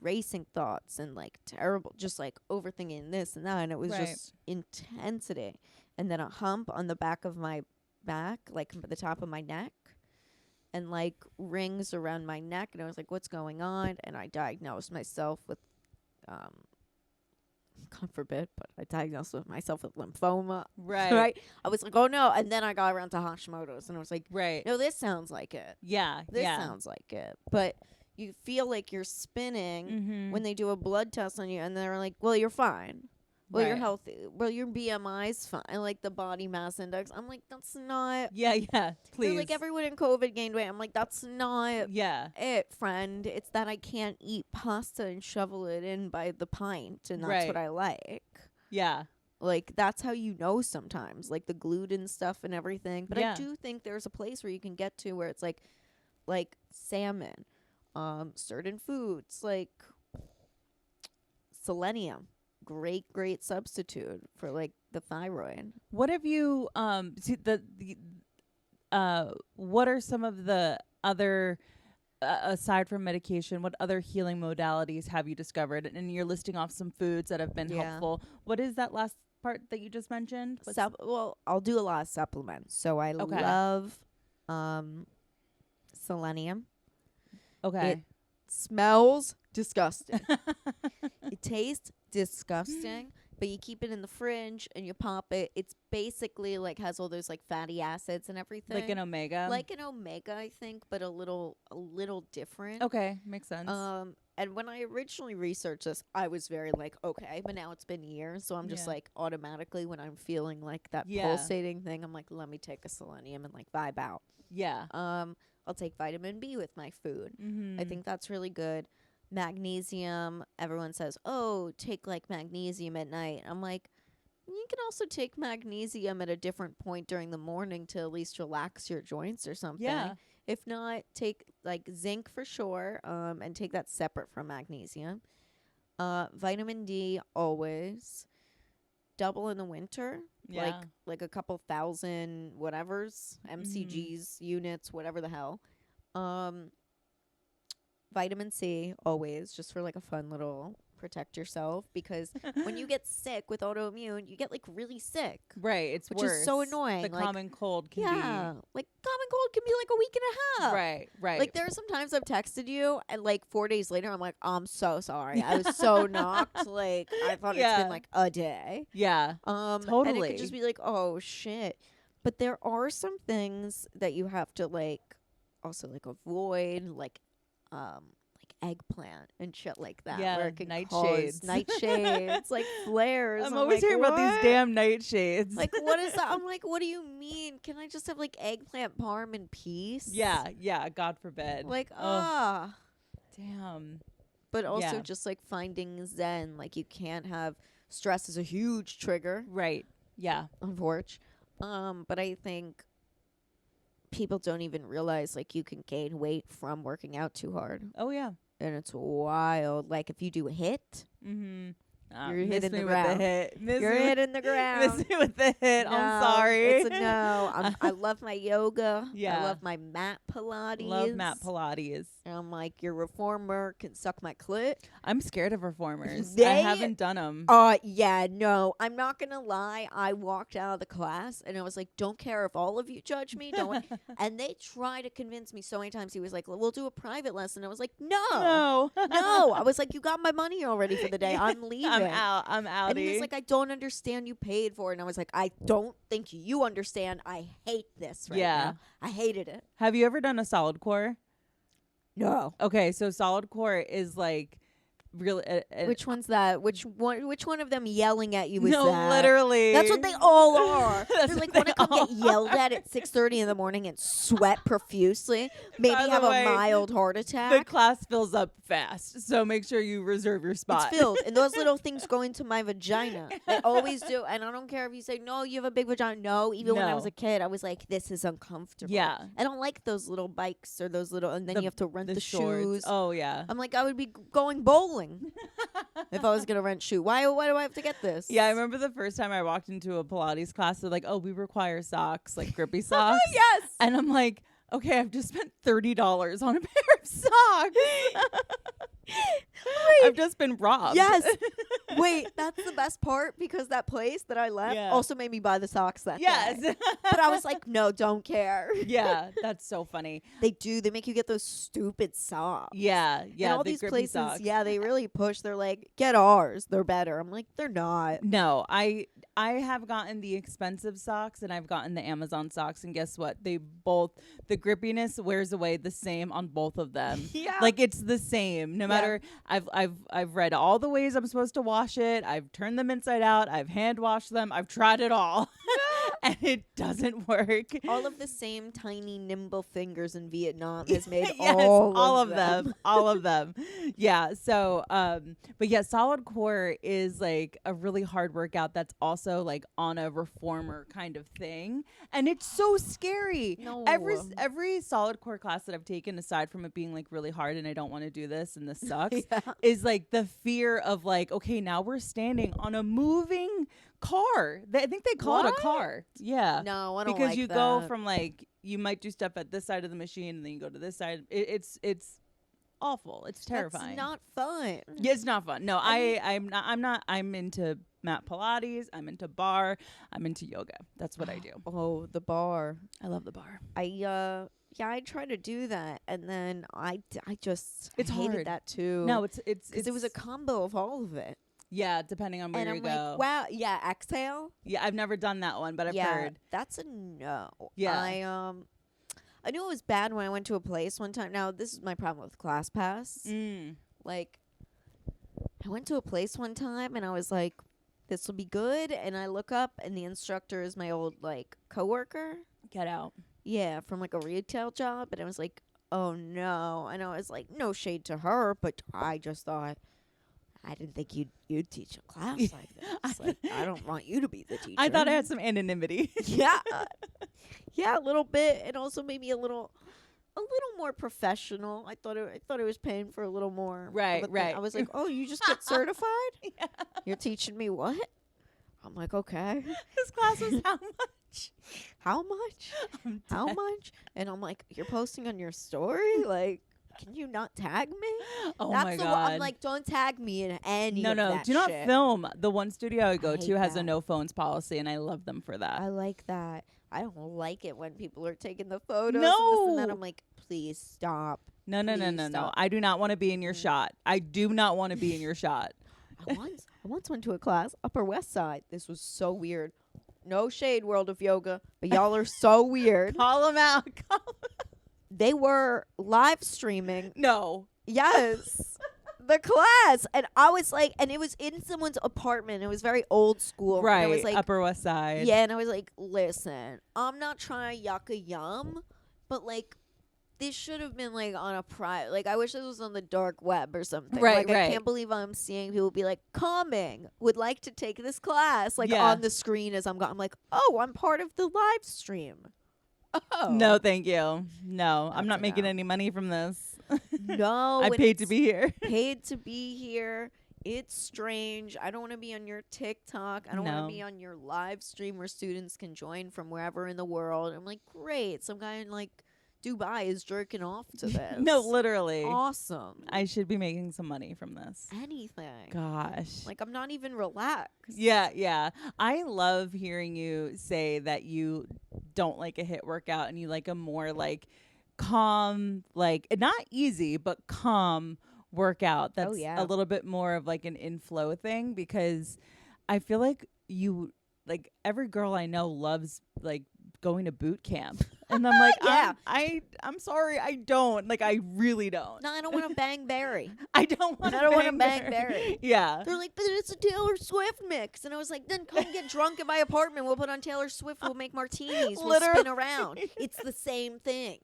racing thoughts and like terrible, just like overthinking this and that. And it was Right. just intensity. And then a hump on the back of my back, like the top of my neck. And like rings around my neck, and I was like, what's going on? And I diagnosed myself with God forbid, but I diagnosed myself with lymphoma. Right. Right. I was like, oh no. And then I got around to Hashimoto's and I was like, Right. no, this sounds like it. Yeah. This yeah. sounds like it. But you feel like you're spinning Mm-hmm. when they do a blood test on you and they're like, well, you're fine. Well, you're Right. healthy. Well, your BMI's fine. Like the body mass index. I'm like, that's not. Yeah. Yeah. Please. They're like, everyone in COVID gained weight. I'm like, that's not Yeah. it, friend. It's that I can't eat pasta and shovel it in by the pint, and that's Right. what I like. Yeah. Like, that's how you know sometimes, like the gluten stuff and everything. But Yeah. I do think there's a place where you can get to where it's like salmon, certain foods, like selenium. Great substitute for like the thyroid. What have you see what are some of the other aside from medication, what other healing modalities have you discovered? And you're listing off some foods that have been Yeah. helpful. What is that last part that you just mentioned? Well, I'll do a lot of supplements. So I Okay. love selenium. Okay. It smells disgusting. It tastes disgusting, but you keep it in the fridge and you pop it. It's basically like has all those like fatty acids and everything. Like an omega. Like an omega, I think, but a little different. Okay, makes sense. And when I originally researched this, I was very like, okay, but now it's been years, so I'm just Yeah. like automatically when I'm feeling like that Yeah. pulsating thing, I'm like, let me take a selenium and like vibe out. yeah. I'll take vitamin B with my food. Mm-hmm. I think that's really good. Magnesium, everyone says, oh, take like magnesium at night. I'm like, you can also take magnesium at a different point during the morning to at least relax your joints or something. Yeah. If not, take like zinc for sure, and take that separate from magnesium. Vitamin D always. Double in the winter. Yeah. Like a couple thousand whatevers, MCGs, units, whatever the hell. Vitamin C always, just for like a fun little protect yourself, because when you get sick with autoimmune, you get like really sick. Right. It's which worse. is so annoying. The like, common cold can yeah, like common cold can be like a week and a half. Right. Right. Like there are some times I've texted you and like 4 days later I'm like, I'm so sorry. I was so knocked. Like I thought it's Yeah. been like a day. yeah. And it Totally. could just be like, oh shit. But there are some things that you have to like also like avoid, like eggplant and shit like that. Yeah, where it can nightshades. cause nightshades, like flares. I'm always like, hearing about these what? damn nightshades. Like what is that? I'm like, what do you mean? Can I just have like eggplant parm in peace? yeah. Yeah. God forbid. Like Ugh. Damn. But also Yeah. just like finding zen. Like you can't have stress is a huge trigger, Right. Yeah. unfortunately. But I think people don't even realize like you can gain weight from working out too hard. Oh yeah. And it's wild. Like if you do a hit, Mm-hmm. You're miss hitting me the with the ground. hit. Miss you're me with- hitting the ground. Miss me with the hit. I'm No, sorry. It's a no. I love my yoga. Yeah. I love my mat Pilates. Love Matt Pilates. And I'm like, your reformer can suck my clit. I'm scared of reformers. I They- haven't done them. Yeah, no. I'm not going to lie. I walked out of the class and I was like, don't care if all of you judge me. Don't. And they try to convince me so many times. He was like, we'll do a private lesson. I was like, no. No. No. I was like, you got my money already for the day. I'm leaving. I'm out. I'm outie. And he was like, I don't understand you paid for it. And I was like, I don't think you understand. I hate this right Yeah. now. I hated it. Have you ever done a solid core? No. Okay, so solid core is like really. Which one's that? Which one of them yelling at you is no, that? literally. That's what they all are. That's They're like what want to they come get all yelled at 6:30 in the morning and sweat profusely. Maybe By the have way, a mild heart The attack. class fills up fast, so make sure you reserve your spot. It's filled, and those little things go into my vagina. They always do, and I don't care if you say no. You have a big vagina. No, even when I was No. a kid, I was like, this is uncomfortable. Yeah. I don't like those little bikes or those little, and then The- you have to rent the shorts. shoes. Oh yeah. I'm like, I would be going bowling if I was gonna rent shoe. Why do I have to get this? Yeah, I remember the first time I walked into a Pilates class. They're like, "Oh, we require socks, like grippy socks." Yes. And I'm like, "Okay, I've just spent $30 on a pair of socks. I've just been robbed." Yes. Wait, that's the best part because that place that I left Yeah. also made me buy the socks that Yes. day. But I was like, no, don't care. Yeah, that's so funny. They do. They make you get those stupid socks. Yeah, yeah. And all the these grippy places, socks. yeah, they really push. They're like, get ours. They're better. I'm like, they're not. No, I have gotten the expensive socks and I've gotten the Amazon socks, and guess what? They both, the grippiness wears away the same on both of them. Yeah. Like it's the same. No matter I've read all the ways I'm supposed to wash it. I've turned them inside out. I've hand washed them. I've tried it all. And it doesn't work. All of the same tiny nimble fingers in Vietnam has made Yes, all of them. all of them. Yeah. So, but yeah, solid core is like a really hard workout that's also like on a reformer kind of thing, and it's so scary. No. Every solid core class that I've taken, aside from it being like really hard and I don't want to do this and this sucks, Yeah. is like the fear of like, okay, now we're standing on a moving car. I think they call it a What? car. Yeah. No, I don't Because like you that. go from like, you might do stuff at this side of the machine and then you go to this side. It's awful. It's terrifying. That's not fun. Yeah, it's not fun. No, I'm into mat Pilates. I'm into bar. I'm into yoga. That's what I do. Oh, the bar. I love the bar. I try to do that, and then I just It's hated hard. that too. No, it's because it was a combo of all of it. yeah, depending on where And you I'm go. like, wow, yeah, exhale. Yeah, I've never done that one, but I've yeah, heard. that's a no. Yeah. I knew it was bad when I went to a place one time. Now this is my problem with ClassPass. Like, I went to a place one time and I was like, this will be good. And I look up and the instructor is my old like coworker. Get out. Yeah, from like a retail job. And I was like, oh no. And I was like, no shade to her, but I just thought, I didn't think you'd teach a class like this. Like, I don't want you to be the teacher. I thought I had some anonymity. Yeah. Yeah, a little bit. And also maybe a little more professional. I thought it was paying for a little more. Right, of a thing. right. I was like, oh, you just get certified? Yeah. You're teaching me what? I'm like, okay. This class was how much? How much? I'm How dead. much? And I'm like, you're posting on your story? Like, can you not tag me? Oh That's my the god. I'm like, don't tag me in any no, of no. that Do not shit. film. The one studio I go hate to has a that. no phones policy, and I love them for that. I like that. I don't like it when people are taking the photos. And, No. this and that. I'm like, please stop. No. Please No. stop. I do not want to be in your shot. I do not want to be in your shot. I once went to a class, Upper West Side. This was so weird. No shade, World of Yoga, but y'all are so weird. Call them out. They were live streaming. No. Yes. The class. And I was like, and it was in someone's apartment. It was very old school. Right. And I was like, Upper West Side. yeah, and I was like, listen, I'm not trying to yuck a yum, but like, this should have been like on a private. Like, I wish this was on the dark web or something. Right, like, I right. can't believe I'm seeing people be like, coming, would like to take this class, like Yeah. on the screen as I'm going. I'm like, oh, I'm part of the live stream. Oh. No, thank you. No, I'm That's not a making no. any money from this. No. I and paid to it's be here. paid to be here. It's strange. I don't want to be on your TikTok. I don't want No. to be on your live stream where students can join from wherever in the world. I'm like, great. Some guy in like Dubai is jerking off to this. No, literally. Awesome. I should be making some money from this. Anything. Gosh. Like, I'm not even relaxed. Yeah. I love hearing you say that you don't like a HIIT workout and you like a more like calm, like not easy, but calm workout that's yeah. a little bit more of like an inflow thing, because I feel like you, like every girl I know loves like going to boot camp. And I'm like, Yeah. I'm sorry, I don't. Like, I really don't. No, I don't want to bang Barry. I don't want to I don't wanna bang bang Barry. Yeah. They're like, but it's a Taylor Swift mix. And I was like, then come get drunk at my apartment. We'll put on Taylor Swift. We'll make martinis. We'll spin Literally. around. It's the same thing.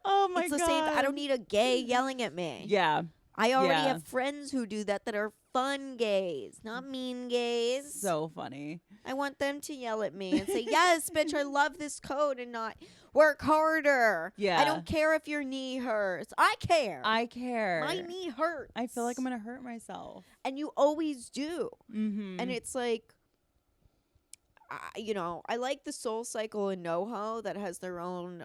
Oh my It's god. the same. I don't need a gay yelling at me. Yeah. I already Yeah. have friends who do that are fun gays, not mean gays. So funny. I want them to yell at me and say, yes, bitch, I love this code, and not work harder. Yeah. I don't care if your knee hurts. I care. I care. My knee hurts. I feel like I'm gonna hurt myself. And you always do. Mm-hmm. And it's like, I like the Soul Cycle and NoHo that has their own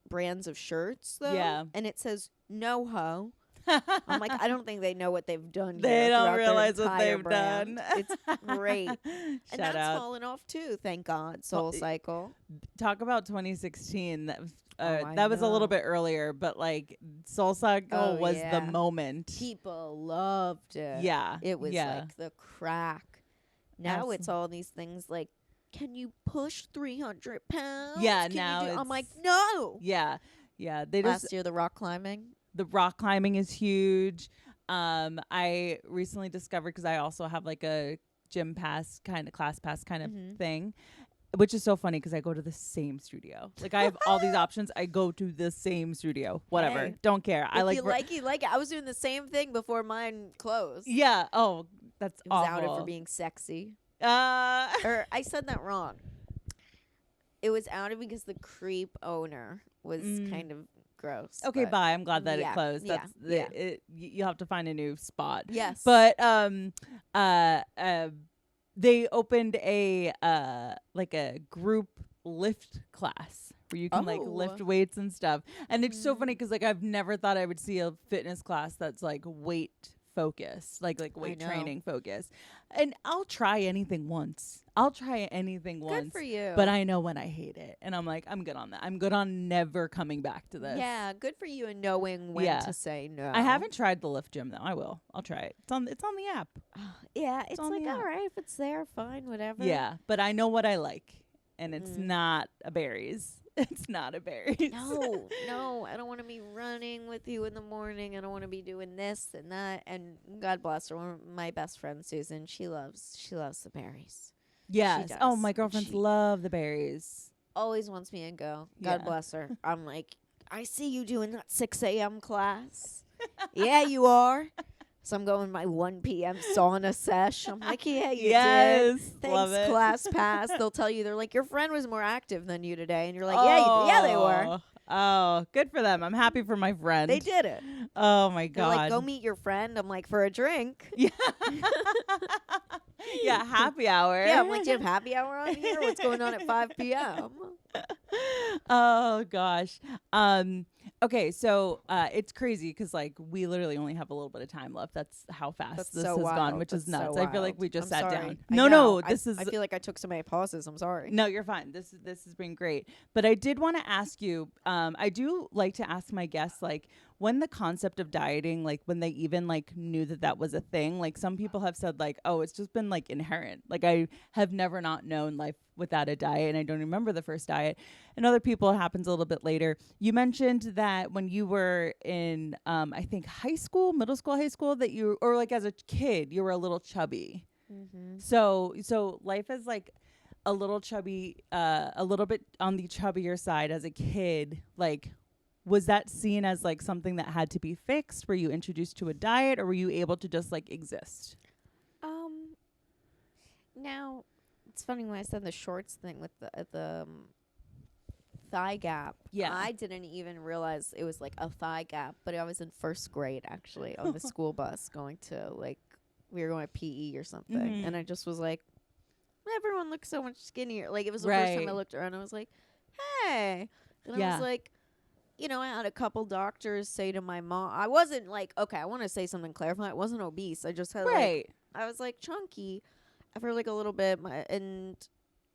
brands of shirts, though. Yeah. And it says NoHo, I'm like, I don't think they know what they've done. They here don't throughout their realize what entire they've brand. done. It's great. And Shout that's out. fallen off too, thank God. Soul Cycle. Talk about 2016. I That was a little know. bit earlier, but like Soul Cycle was the yeah. moment. People loved it. Yeah. It was yeah. like the crack. Now Abso- it's all these things like, can you push 300 pounds? Yeah, Can now you do-" I'm it's- like, no. Yeah. Yeah. They just Last year, the rock climbing. the rock climbing is huge. I recently discovered, because I also have like a gym pass kind of class pass kind of Mhm. thing, which is so funny because I go to the same studio. Like I have all these options. I go to the same studio. Whatever. Hey, Don't care. I If like. you like it, you like it. I was doing the same thing before mine closed. Yeah. Oh, that's It was awful. outed for being sexy. Uh. Or I said that wrong. It was outed because the creep owner was kind of gross. Okay. but Bye. I'm glad that yeah, it closed. yeah, That's yeah. you'll have to find a new spot. Yes. But they opened a like a group lift class where you can like lift Oh. weights and stuff. And it's so funny because like I've never thought I would see a fitness class that's like weight focused, like weight know. training focused. And I'll try anything once. I'll try anything good once. for you. But I know when I hate it. And I'm like, I'm good on that. I'm good on never coming back to this. yeah, good for you and knowing when Yeah. to say no. I haven't tried the lift gym though. I will. I'll try it. It's on the app. Yeah, it's on like the app. all right if it's there, fine, whatever. Yeah, but I know what I like, and it's Mm. not a berries. It's not a berries. No, no, I don't want to be running with you in the morning. I don't want to be doing this and that. And God bless her, one of my best friend Susan, she loves the berries. Yes. Oh, does. my girlfriends She- love the berries. Always wants me to go. God Yeah. bless her. I'm like, I see you doing that 6 a.m. class. Yeah, you are. So I'm going my 1 p.m. sauna sesh. I'm like, yeah, you did. Yes, Thanks, love it. class pass. They'll tell you, they're like, your friend was more active than you today. And you're like, yeah, they were. Oh, good for them. I'm happy for my friend. They did it. Oh my They're god. like, go meet your friend. I'm like, for a drink. Yeah. Yeah, happy hour. Yeah, I'm like, do you have happy hour on here? What's going on at 5 p.m.? Oh gosh. Okay, so it's crazy because like we literally only have a little bit of time left. That's how fast That's this so has wild. gone, which is That's nuts. so I feel like wild. we just I'm sat sorry. down. I No, know. this is I feel like I took so many pauses. I'm sorry. no, you're fine. This has been great. But I did want to ask you. I do like to ask my guests like when the concept of dieting, like when they even like knew that was a thing. Like some people have said like, oh, it's just been like inherent. Like I have never not known life without a diet, and I don't remember the first diet. And other people, it happens a little bit later. You mentioned that when you were in, I think high school, middle school, high school, that you or like as a kid, you were a little chubby. Mm-hmm. So life is like a little chubby, a little bit on the chubbier side as a kid. Like, was that seen as like something that had to be fixed? Were you introduced to a diet, or were you able to just like exist? Now, it's funny when I said the shorts thing with the thigh gap. Yeah. I didn't even realize it was like a thigh gap, but I was in first grade actually on the school bus going to like we were going to PE or something, Mhm. and I just was like, everyone looks so much skinnier. Like it was the first time I Right. looked around. I was like, hey, and I Yeah. was like. You know, I had a couple doctors say to my mom, I wasn't like, okay, I want to say something clarifying. I wasn't obese. I just had like, Right. I was like chunky for like a little bit. And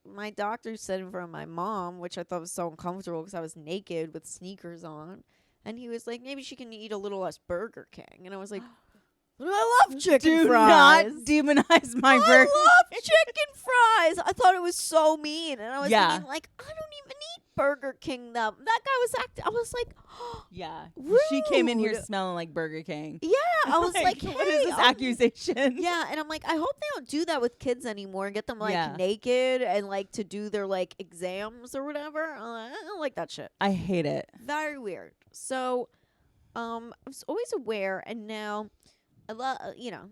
my doctor said in front of my mom, which I thought was so uncomfortable because I was naked with sneakers on. And he was like, maybe she can eat a little less Burger King. And I was like, but I love chicken Do fries. not demonize my I burger. love chicken fries. I thought it was so mean. And I was Yeah. thinking, like, I don't even eat Burger King. That guy was acting. I was like, Yeah. She came in here rude. smelling like Burger King. Yeah. I was like, hey. what is this accusation? Yeah. And I'm like, I hope they don't do that with kids anymore and get them, like, Yeah. naked and, like, to do their, like, exams or whatever. I don't like that shit. I hate it. Very weird. So, I was always aware. And now, I love, you know,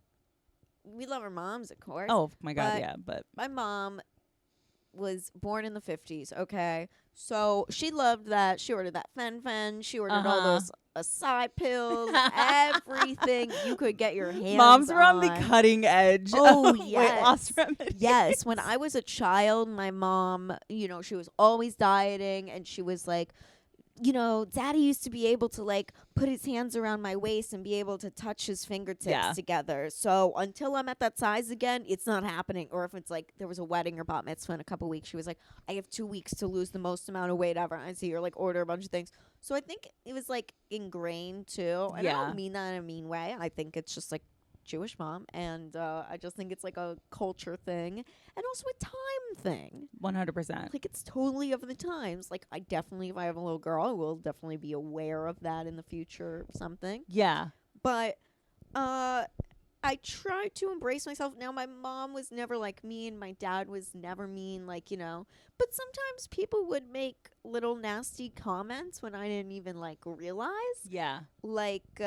we love our moms, of course. Oh my god, But- yeah, but My mom was born in the 50s, okay? So she loved that. She ordered that fen-fen. She ordered all Uh-huh. those acai pills, everything you could get your hands moms were on the on. cutting edge Oh, of weight loss yes. remedies. Yes, when I was a child, my mom, you know, she was always dieting, and she was like, Daddy used to be able to like put his hands around my waist and be able to touch his fingertips together. So until I'm at that size again, it's not happening. Or if it's like there was a wedding or bat mitzvah in a couple weeks, she was like, I have 2 weeks to lose the most amount of weight ever. I see her like order a bunch of things. So I think it was like ingrained too. And I don't mean that in a mean way. I think it's just like Jewish mom, and I just think it's like a culture thing and also a time thing. 100%. Like it's totally of the times. Like I definitely, if I have a little girl, I will definitely be aware of that in the future or something. Yeah. But I try to embrace myself. Now my mom was never like mean, my dad was never mean, like, but sometimes people would make little nasty comments when I didn't even like realize. Yeah. Like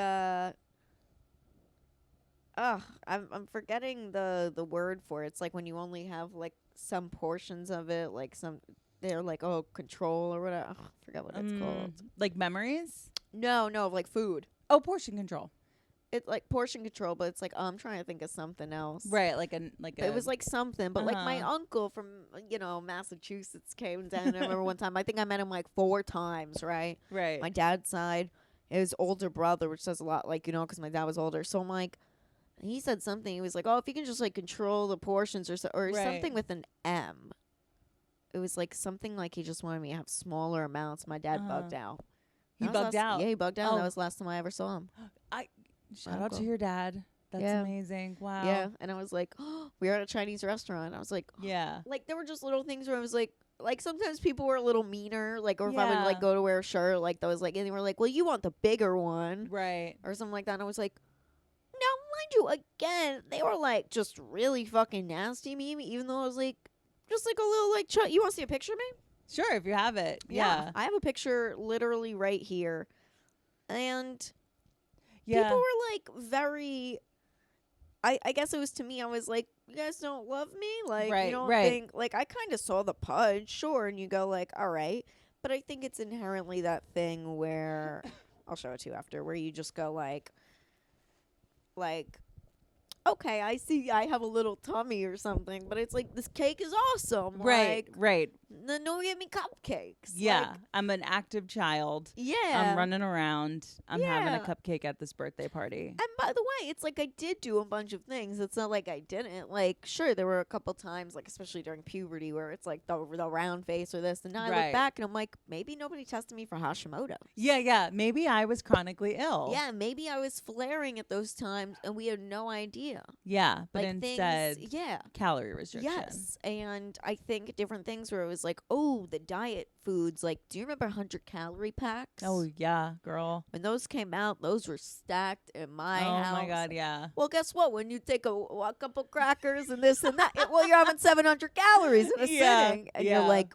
I'm forgetting the word for it. It's like when you only have like some portions of it, like they're like, control or whatever. I forgot what it's called. Like memories? No, like food. Oh, portion control. It's like portion control, but it's like I'm trying to think of something else. Right, it was like something, but like my uncle from Massachusetts came down. I remember one time. I think I met him like 4 times. Right. Right. My dad's side, his older brother, which says a lot, like because my dad was older. So I'm like. He said something. He was like, if you can just like control the portions or something with an M. It was like something like he just wanted me to have smaller amounts. My dad bugged out. He bugged out? Yeah, he bugged out. That was the last time I ever saw him. Shout out to your dad. That's amazing. Wow. Yeah, and I was like, we were at a Chinese restaurant. I was like, yeah. Like there were just little things where I was like sometimes people were a little meaner, like, or if I would like go to wear a shirt, like that was like, and they were like, well, you want the bigger one. Right. Or something like that. And I was like, now, mind you, again, they were like just really fucking nasty me, even though I was like, just like a little like, you want to see a picture of me? Sure, if you have it. Yeah. I have a picture literally right here. And people were like very, I guess it was to me, I was like, you guys don't love me? Like, you don't think, like, I kind of saw the pudge, sure, and you go like, all right. But I think it's inherently that thing where, I'll show it to you after, where you just go like, okay, I see I have a little tummy or something, but it's like, this cake is awesome. Right, right. Then don't give me cupcakes. Yeah, like, I'm an active child. Yeah. I'm running around. I'm having a cupcake at this birthday party. And by the way, it's like I did do a bunch of things. It's not like I didn't. Like, sure, there were a couple times, like especially during puberty, where it's like the round face or this. And now I look back and I'm like, maybe nobody tested me for Hashimoto's. Yeah. Maybe I was chronically ill. Yeah, maybe I was flaring at those times and we had no idea. Yeah, but like instead, things, calorie restriction. Yes, and I think different things where it was like, the diet foods. Like, do you remember 100-calorie packs? Oh, yeah, girl. When those came out, those were stacked in my house. Oh, my God, yeah. Well, guess what? When you take a couple crackers and this and that, you're having 700 calories in a sitting. And you're like,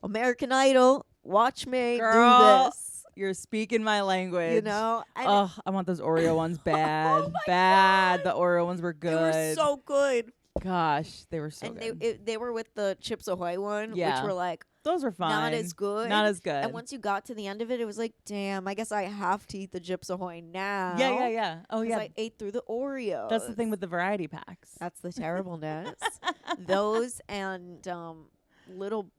American Idol, watch me girl, do this. You're speaking my language. You know? Oh, I want those Oreo ones bad. Oh bad. God. The Oreo ones were good. They were so good. Gosh, they were so good. And they were with the Chips Ahoy one, which were like, those were fine. Not as good. Not as good. And once you got to the end of it, it was like, damn, I guess I have to eat the Chips Ahoy now. Yeah. Oh, yeah. I ate through the Oreos. That's the thing with the variety packs. That's the terribleness. Those and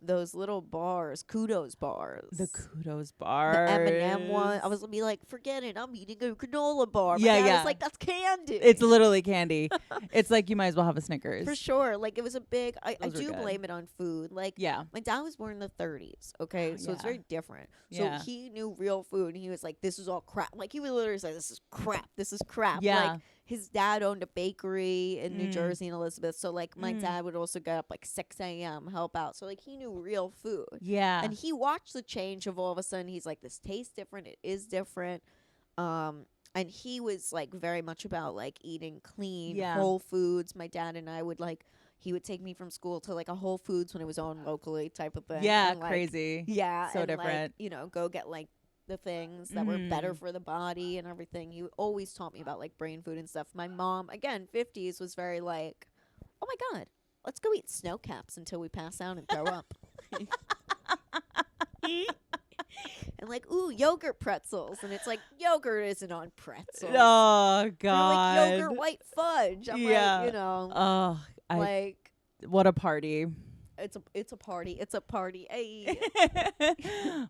those little bars, Kudos bars. The Kudos bars. The M&M one. I was gonna be like, forget it. I'm eating a granola bar. Yeah. I was like, that's candy. It's literally candy. It's like you might as well have a Snickers. For sure. Like it was a big. I do good. blame it on food. Like my dad was born in the 30s. Okay, so it's very different. So he knew real food, and he was like, this is all crap. Like he would literally say, this is crap. This is crap. Yeah. Like, his dad owned a bakery in New Jersey and Elizabeth. So, like, my dad would also get up, like, 6 a.m., help out. So, like, he knew real food. Yeah. And he watched the change of all of a sudden. He's like, this tastes different. It is different. And he was, like, very much about, like, eating clean, whole foods. My dad and I would, like, he would take me from school to, like, a Whole Foods when it was owned locally type of thing. Yeah, and, like, crazy. Yeah. So and, different. Like, go get, like, the things that were better for the body and everything. He always taught me about like brain food and stuff. My mom, again, 50s, was very like, oh my God, let's go eat snow caps until we pass out and throw up. And like, ooh, yogurt pretzels. And it's like, yogurt isn't on pretzels. Oh, God. Like yogurt white fudge. I'm like, Oh, like, what a party. it's a party. It's a party. Hey.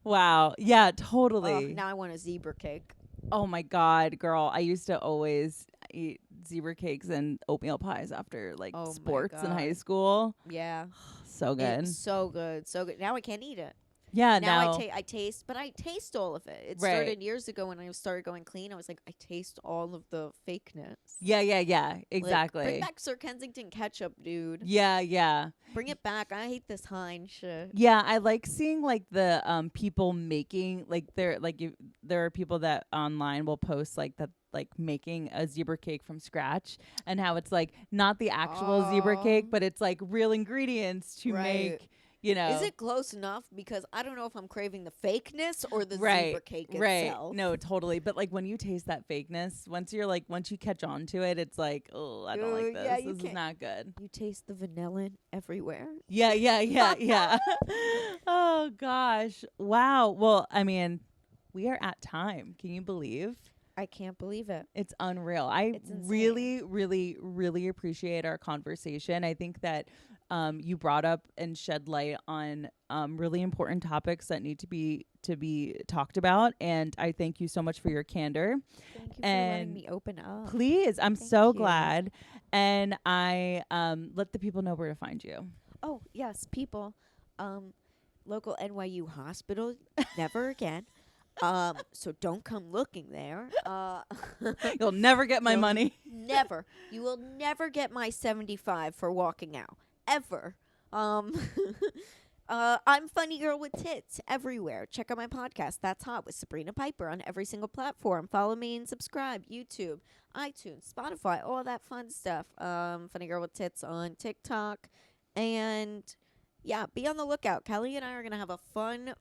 Wow. Yeah, totally. Now I want a zebra cake. Oh my God, girl. I used to always eat zebra cakes and oatmeal pies after like Oh my sports in high God. school. Yeah. So good. It's so good. So good. Now I can't eat it. Yeah, Now no. I taste, but I taste all of it. It Right. started years ago when I started going clean. I was like, I taste all of the fakeness. Yeah, Like, exactly. bring back Sir Kensington ketchup, dude. Yeah. Bring it back. I hate this Heinz shit. Yeah, I like seeing like the people making like there are people that online will post like that like making a zebra cake from scratch and how it's like not the actual zebra cake, but it's like real ingredients to Right. make, you know. Is it close enough? Because I don't know if I'm craving the fakeness or the right, zebra cake right. itself. No, totally. But like when you taste that fakeness, once you catch on to it, it's like, oh, I don't like this. Yeah, you This is can't- not good. You taste the vanilla everywhere. Yeah. Oh gosh. Wow. Well, I mean, we are at time. Can you believe? I can't believe it. It's unreal. I It's insane. really, really, really appreciate our conversation. I think that you brought up and shed light on really important topics that need to be talked about. And I thank you so much for your candor. Thank you for And letting me open up. Please, I'm Thank so you. glad. And I let the people know where to find you. Oh, yes, people. Local NYU hospital, never again. So don't come looking there. You'll never get my You'll money. Never. You will never get my 75 for walking out. Ever. I'm Funny Girl with Tits everywhere. Check out my podcast, That's Hot, with Sabrina Piper on every single platform. Follow me and subscribe. YouTube, iTunes, Spotify, all that fun stuff. Funny Girl with Tits on TikTok. And yeah, be on the lookout. Kelly and I are going to have a fun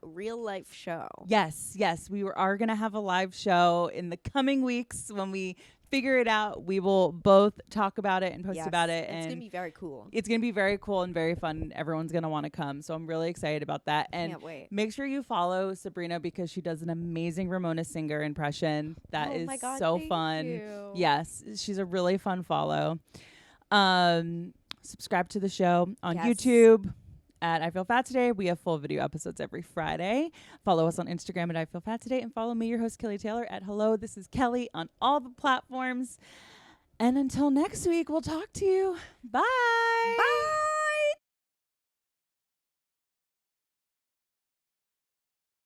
real life show. Yes. We are going to have a live show in the coming weeks. When we figure it out, we will both talk about it and post Yes, about it. It's and going to be very cool. It's going to be very cool and very fun. Everyone's going to want to come. So I'm really excited about that. And Can't wait. make sure you follow Sabrina because she does an amazing Ramona Singer impression. That is my God, so thank fun. you. Yes. She's a really fun follow. Subscribe to the show on Yes. YouTube at I Feel Fat Today. We have full video episodes every Friday. Follow us on Instagram at I Feel Fat Today, and follow me, your host, Kelly Taylor, at Hello, This is Kelly on all the platforms. And until next week, we'll talk to you. Bye. Bye.